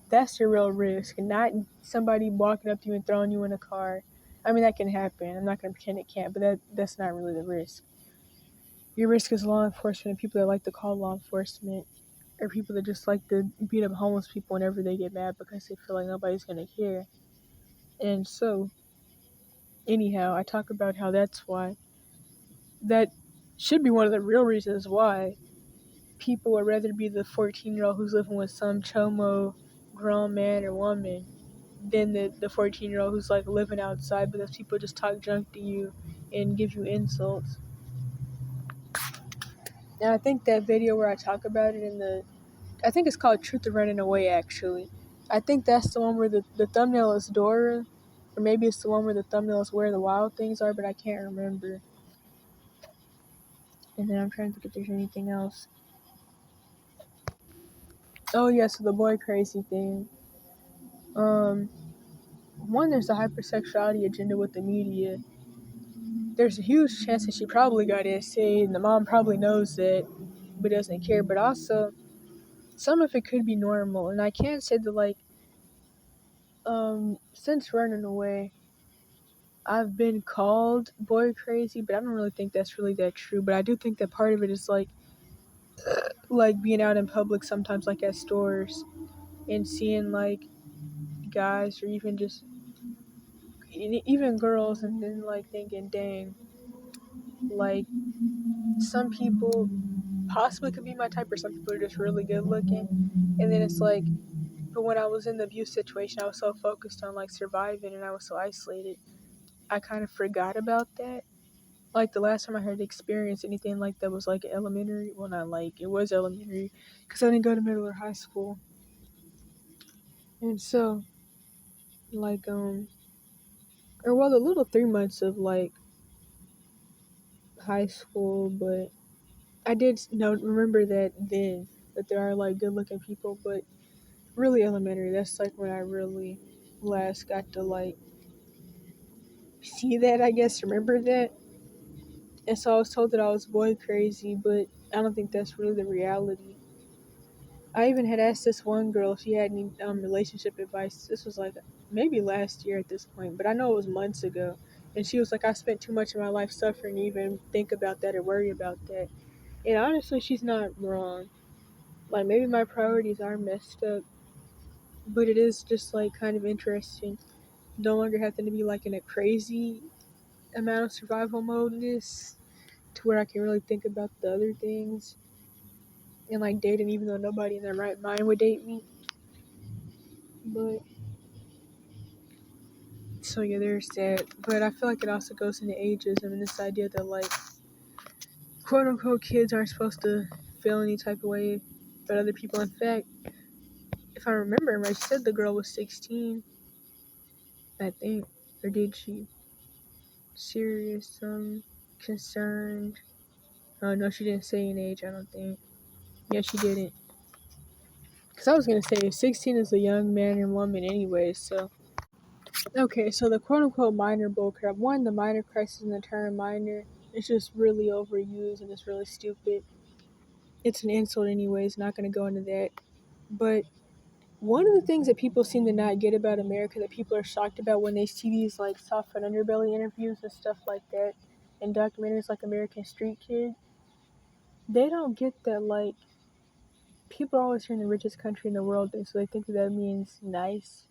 That's your real risk, and not somebody walking up to you and throwing you in a car. I mean, that can happen. I'm not gonna pretend it can't, but that's not really the risk. Your risk is law enforcement and people that like to call law enforcement, or people that just like to beat up homeless people whenever they get mad because they feel like nobody's gonna care. And so, anyhow, I talk about how that should be one of the real reasons why people would rather be the 14-year-old who's living with some chomo grown man or woman than the 14-year-old who's living outside because people just talk junk to you and give you insults. And I think that video where I talk about it I think it's called Truth of Running Away actually. I think that's the one where the thumbnail is Dora, or maybe it's the one where the thumbnail is Where the Wild Things Are, but I can't remember. And then I'm trying to think if there's anything else. Oh yeah, so the boy crazy thing. Um, One, there's a hypersexuality agenda with the media. There's a huge chance that she probably got SA'd, and the mom probably knows that, but doesn't care. But also, some of it could be normal, and I can't say that since running away, I've been called boy crazy, but I don't really think that's really that true. But I do think that part of it is being out in public sometimes, like at stores, and seeing guys or even just even girls, and then thinking, dang, like some people possibly could be my type, or some people are just really good looking, and then it's but when I was in the abuse situation, I was so focused on surviving, and I was so isolated, I kind of forgot about that. The last time I had experienced anything like that was elementary. Well, not it was elementary, because I didn't go to middle or high school, and so like or well, the little 3 months of like high school, but I did know remember that then that there are like good looking people, but really elementary. That's like when I really last got to like see that. I guess remember that, and so I was told that I was boy crazy, but I don't think that's really the reality. I even had asked this one girl if she had any relationship advice. This was like maybe last year at this point, but I know it was months ago. And she was like, I spent too much of my life suffering to even think about that or worry about that. And honestly, she's not wrong. Like, maybe my priorities are messed up, but it is just like kind of interesting. No longer having to be like in a crazy amount of survival modeness to where I can really think about the other things and like dating, even though nobody in their right mind would date me. But so yeah, there's that. But I feel like it also goes into ageism and this idea that like quote unquote kids aren't supposed to feel any type of way but other people. In fact, if I remember right, she said the girl was 16, I think. Or did she? Serious, concerned. Oh no, she didn't say an age, I don't think. Yeah, she didn't. Because I was gonna say 16 is a young man and woman anyway, so. Okay, so the quote unquote minor bullcrap. One, the minor crisis in the term minor. It's just really overused and it's really stupid. It's an insult, anyways, not gonna go into that. But one of the things that people seem to not get about America that people are shocked about when they see these like soft and underbelly interviews and stuff like that and documentaries like American Street Kid, they don't get that like people are always hearing the richest country in the world, and so they think that means nice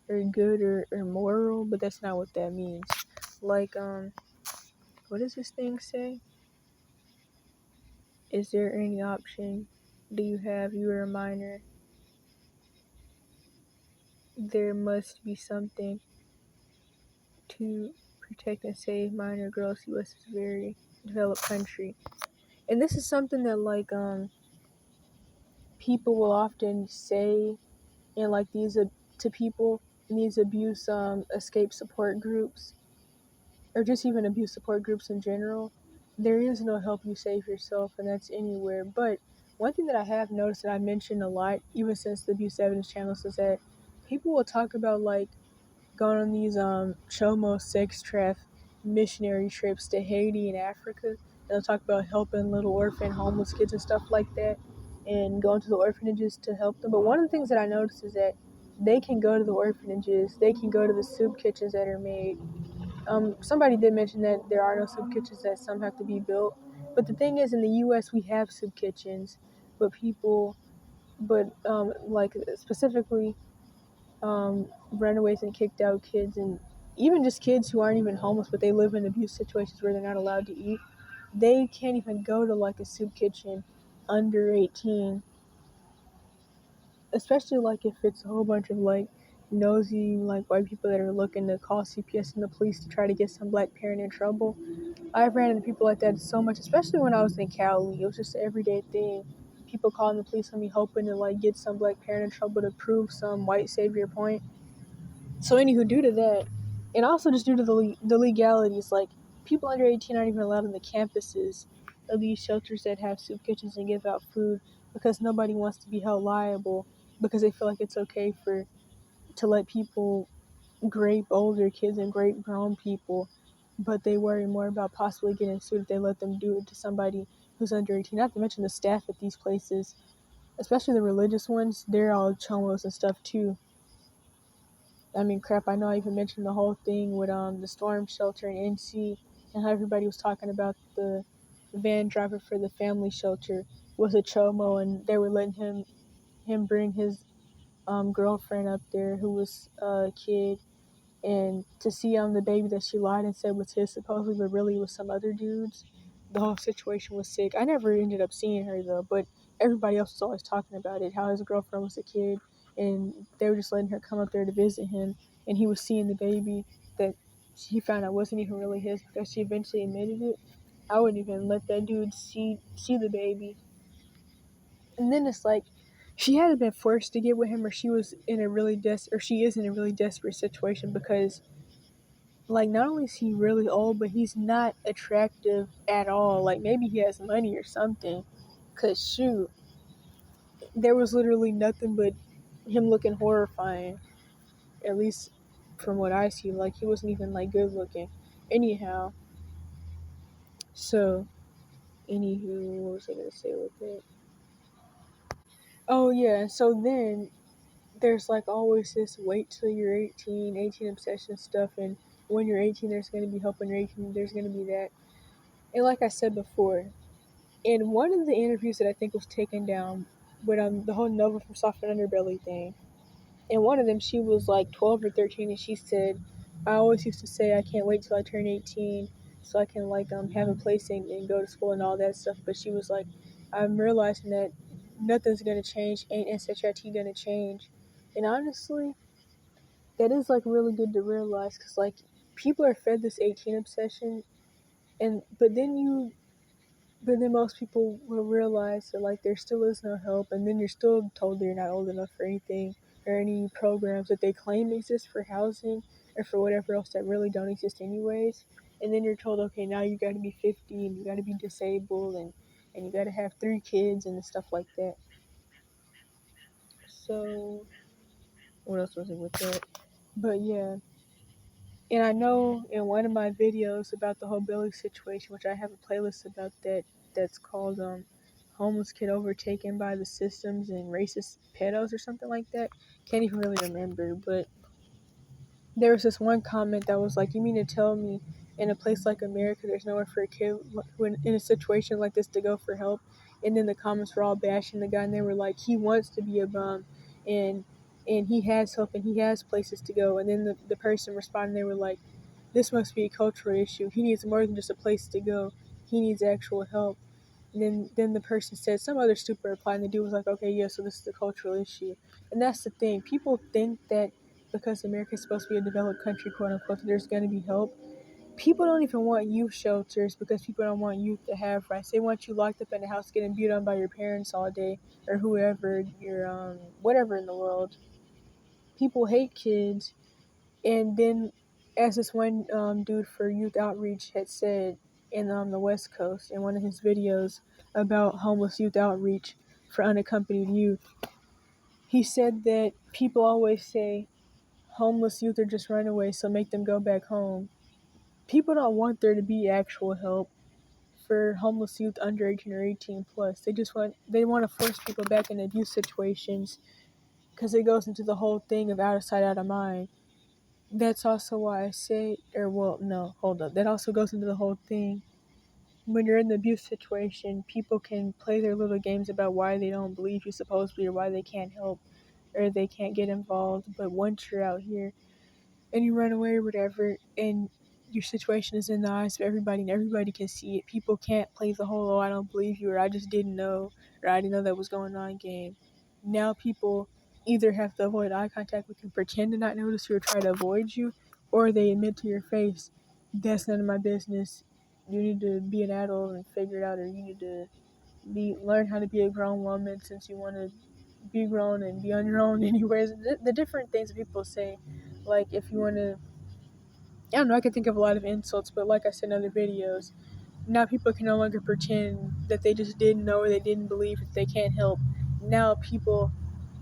or good or moral, but that's not what that means. Like what does this thing say? Is there any option? Do you have? You are a minor. There must be something to protect and save minor girls. U.S. is a very developed country, and this is something that like people will often say in like these to people in these abuse escape support groups or just even abuse support groups in general. There is no help you save yourself, and that's anywhere. But one thing that I have noticed that I mentioned a lot, even since the abuse evidence channels, is that people will talk about like going on these chomo sex traffic missionary trips to Haiti and Africa. They'll talk about helping little orphan homeless kids and stuff like that, and going to the orphanages to help them. But one of the things that I noticed is that they can go to the orphanages, they can go to the soup kitchens that are made. Somebody did mention that there are no soup kitchens, that some have to be built. But the thing is, in the U.S., we have soup kitchens, but like specifically runaways and kicked out kids, and even just kids who aren't even homeless, but they live in abuse situations where they're not allowed to eat. They can't even go to like a soup kitchen under 18, especially like if it's a whole bunch of like nosy like white people that are looking to call CPS and the police to try to get some black parent in trouble. I've ran into people like that so much, especially when I was in Cali. It was just an everyday thing. People calling the police on me, hoping to like get some black parent in trouble to prove some white savior point. So anywho, due to that, and also just due to the legalities, like people under 18 aren't even allowed on the campuses of these shelters that have soup kitchens and give out food because nobody wants to be held liable because they feel like it's okay for to let people grape older kids and grape grown people, but they worry more about possibly getting sued if they let them do it to somebody who's under 18. Not to mention the staff at these places, especially the religious ones, they're all chomos and stuff too. I mean, crap, I know I even mentioned the whole thing with the storm shelter in NC and how everybody was talking about the van driver for the family shelter was a chomo, and they were letting him bring his girlfriend up there who was a kid, and to see the baby that she lied and said was his supposedly, but really was some other dude's. The whole situation was sick. I never ended up seeing her though, but everybody else was always talking about it. How his girlfriend was a kid, and they were just letting her come up there to visit him, and he was seeing the baby that he found out wasn't even really his because she eventually admitted it. I wouldn't even let that dude see the baby. And then it's like she hadn't been forced to get with him, or she was in a really or she is in a really desperate situation because like, not only is he really old, but he's not attractive at all. Like, maybe he has money or something. Cause shoot, there was literally nothing but him looking horrifying. At least from what I see, like he wasn't even like good looking. Anyhow, so anywho, what was I gonna say with it? Oh yeah, so then there's like always this wait till you're 18, 18 obsession stuff, and when you're 18, there's gonna be help. When you're 18, there's gonna be that. And like I said before, in one of the interviews that I think was taken down with the whole Nova from Soft and Underbelly thing, in one of them she was like 12 or 13, and she said, I always used to say I can't wait till I turn 18 so I can like have a place and go to school and all that stuff. But she was like, I'm realizing that nothing's gonna change, ain't SHIT gonna change. And honestly, that is like really good to realize, because like people are fed this 18 obsession, and but then most people will realize that like there still is no help, and then you're still told that you're not old enough for anything, or any programs that they claim exist for housing or for whatever else that really don't exist anyways. And then you're told, okay, now you got to be 50 and you got to be disabled, and you got to have 3 kids and stuff like that. So what else was it with that? But yeah, and I know in one of my videos about the whole Billy situation, which I have a playlist about that's called Homeless Kid Overtaken by the Systems and Racist Pedos or something like that. Can't even really remember, but there was this one comment that was like, you mean to tell me in a place like America there's nowhere for a kid when in a situation like this to go for help? And then the comments were all bashing the guy, and they were like, he wants to be a bum, and he has help and he has places to go. And then the person responded, they were like, this must be a cultural issue. He needs more than just a place to go. He needs actual help. And then the person said some other stupid reply, and the dude was like, okay, yeah, so this is a cultural issue. And that's the thing. People think that because America is supposed to be a developed country, quote unquote, that there's going to be help. People don't even want youth shelters because people don't want youth to have rights. They want you locked up in a house getting beat on by your parents all day, or whoever, your whatever in the world. People hate kids. And then, as this one dude for youth outreach had said in the West Coast in one of his videos about homeless youth outreach for unaccompanied youth, he said that people always say homeless youth are just runaways, so make them go back home. People don't want there to be actual help for homeless youth under 18 or 18 plus. They want to force people back in abuse situations because it goes into the whole thing of out of sight, out of mind. That's also why I say, or well, no, hold up. That also goes into the whole thing. When you're in the abuse situation, people can play their little games about why they don't believe you supposedly, or why they can't help, or they can't get involved. But once you're out here and you run away or whatever, and your situation is in the eyes of everybody and everybody can see it, people can't play the whole, oh, I don't believe you, or I just didn't know, or I didn't know that was going on game. Now people either have to avoid eye contact with you, pretend to not notice you, or try to avoid you, or they admit to your face, that's none of my business. You need to be an adult and figure it out, or you need to learn how to be a grown woman since you want to be grown and be on your own anyways. The different things that people say, like if you want to, I don't know, I can think of a lot of insults, but like I said in other videos, now people can no longer pretend that they just didn't know or they didn't believe that they can't help. Now people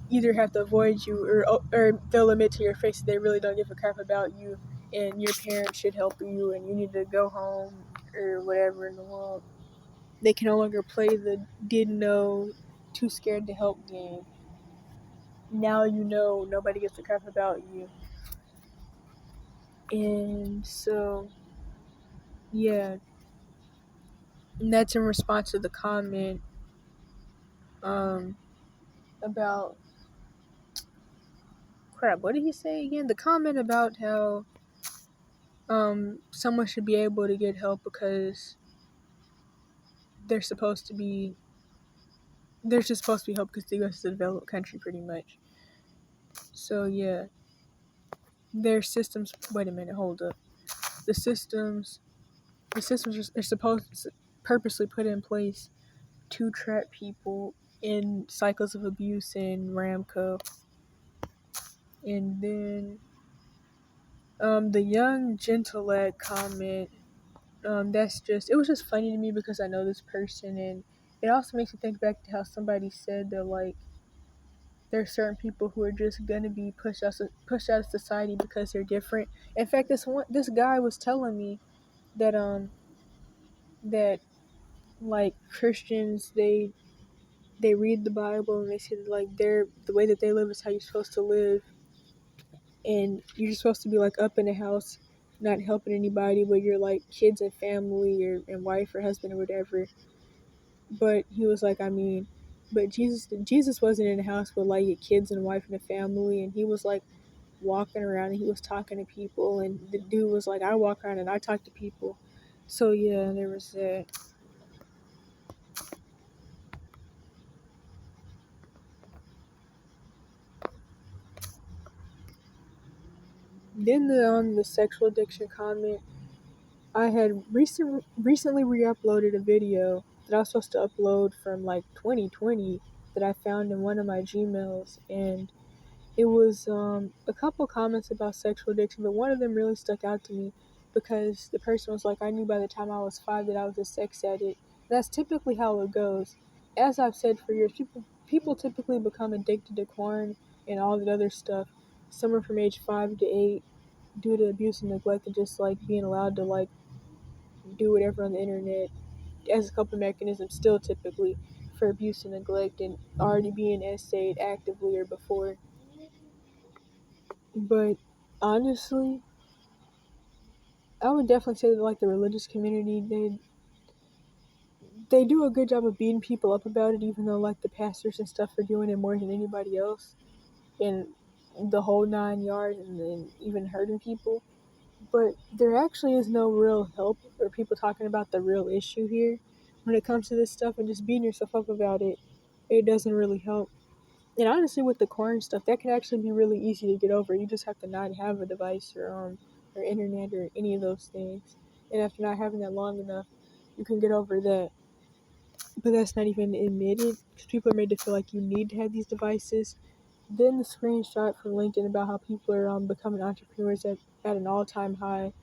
either have to avoid you, or they'll admit to your face that they really don't give a crap about you, and your parents should help you and you need to go home or whatever in the world. They can no longer play the didn't know, too scared to help game. Now you know nobody gives a crap about you. And so, yeah. And that's in response to the comment um, about crap. What did he say again? The comment about how someone should be able to get help because they're supposed to be there's just supposed to be help because the U.S. is a developed country, pretty much. So yeah, their systems. Wait a minute, hold up. The systems, are supposed to purposely put in place to trap people in cycles of abuse in Ramco, and then The young gentleette comment, it was just funny to me because I know this person, and it also makes me think back to how somebody said that, like, there are certain people who are just gonna be pushed out of society because they're different. In fact, this guy was telling me that that like Christians, they read the Bible and they say that, like, the way that they live is how you're supposed to live, and you're just supposed to be like up in the house, not helping anybody with your like kids and family or and wife or husband or whatever. But he was like, I mean, but Jesus wasn't in the house with like your kids and wife and a family, and he was like walking around and he was talking to people, and the dude was like, I walk around and I talk to people. So yeah, there was that. Then the sexual addiction comment, I had recently re-uploaded a video that I was supposed to upload from like 2020 that I found in one of my Gmails, and it was a couple comments about sexual addiction, but one of them really stuck out to me because the person was like, I knew by the time I was 5 that I was a sex addict. That's typically how it goes. As I've said for years, people typically become addicted to porn and all that other stuff somewhere from age 5 to 8 due to abuse and neglect and just like being allowed to like do whatever on the internet as a coping mechanism still typically for abuse and neglect and already being essayed actively or before. But honestly, I would definitely say that like the religious community, they do a good job of beating people up about it, even though like the pastors and stuff are doing it more than anybody else and the whole 9 yards and even hurting people. But there actually is no real help or people talking about the real issue here when it comes to this stuff, and just beating yourself up about it. It doesn't really help. And honestly, with the corn stuff, that can actually be really easy to get over. You just have to not have a device or internet or any of those things. And after not having that long enough, you can get over that. But that's not even admitted because people are made to feel like you need to have these devices. Then the screenshot from LinkedIn about how people are becoming entrepreneurs at an all-time high.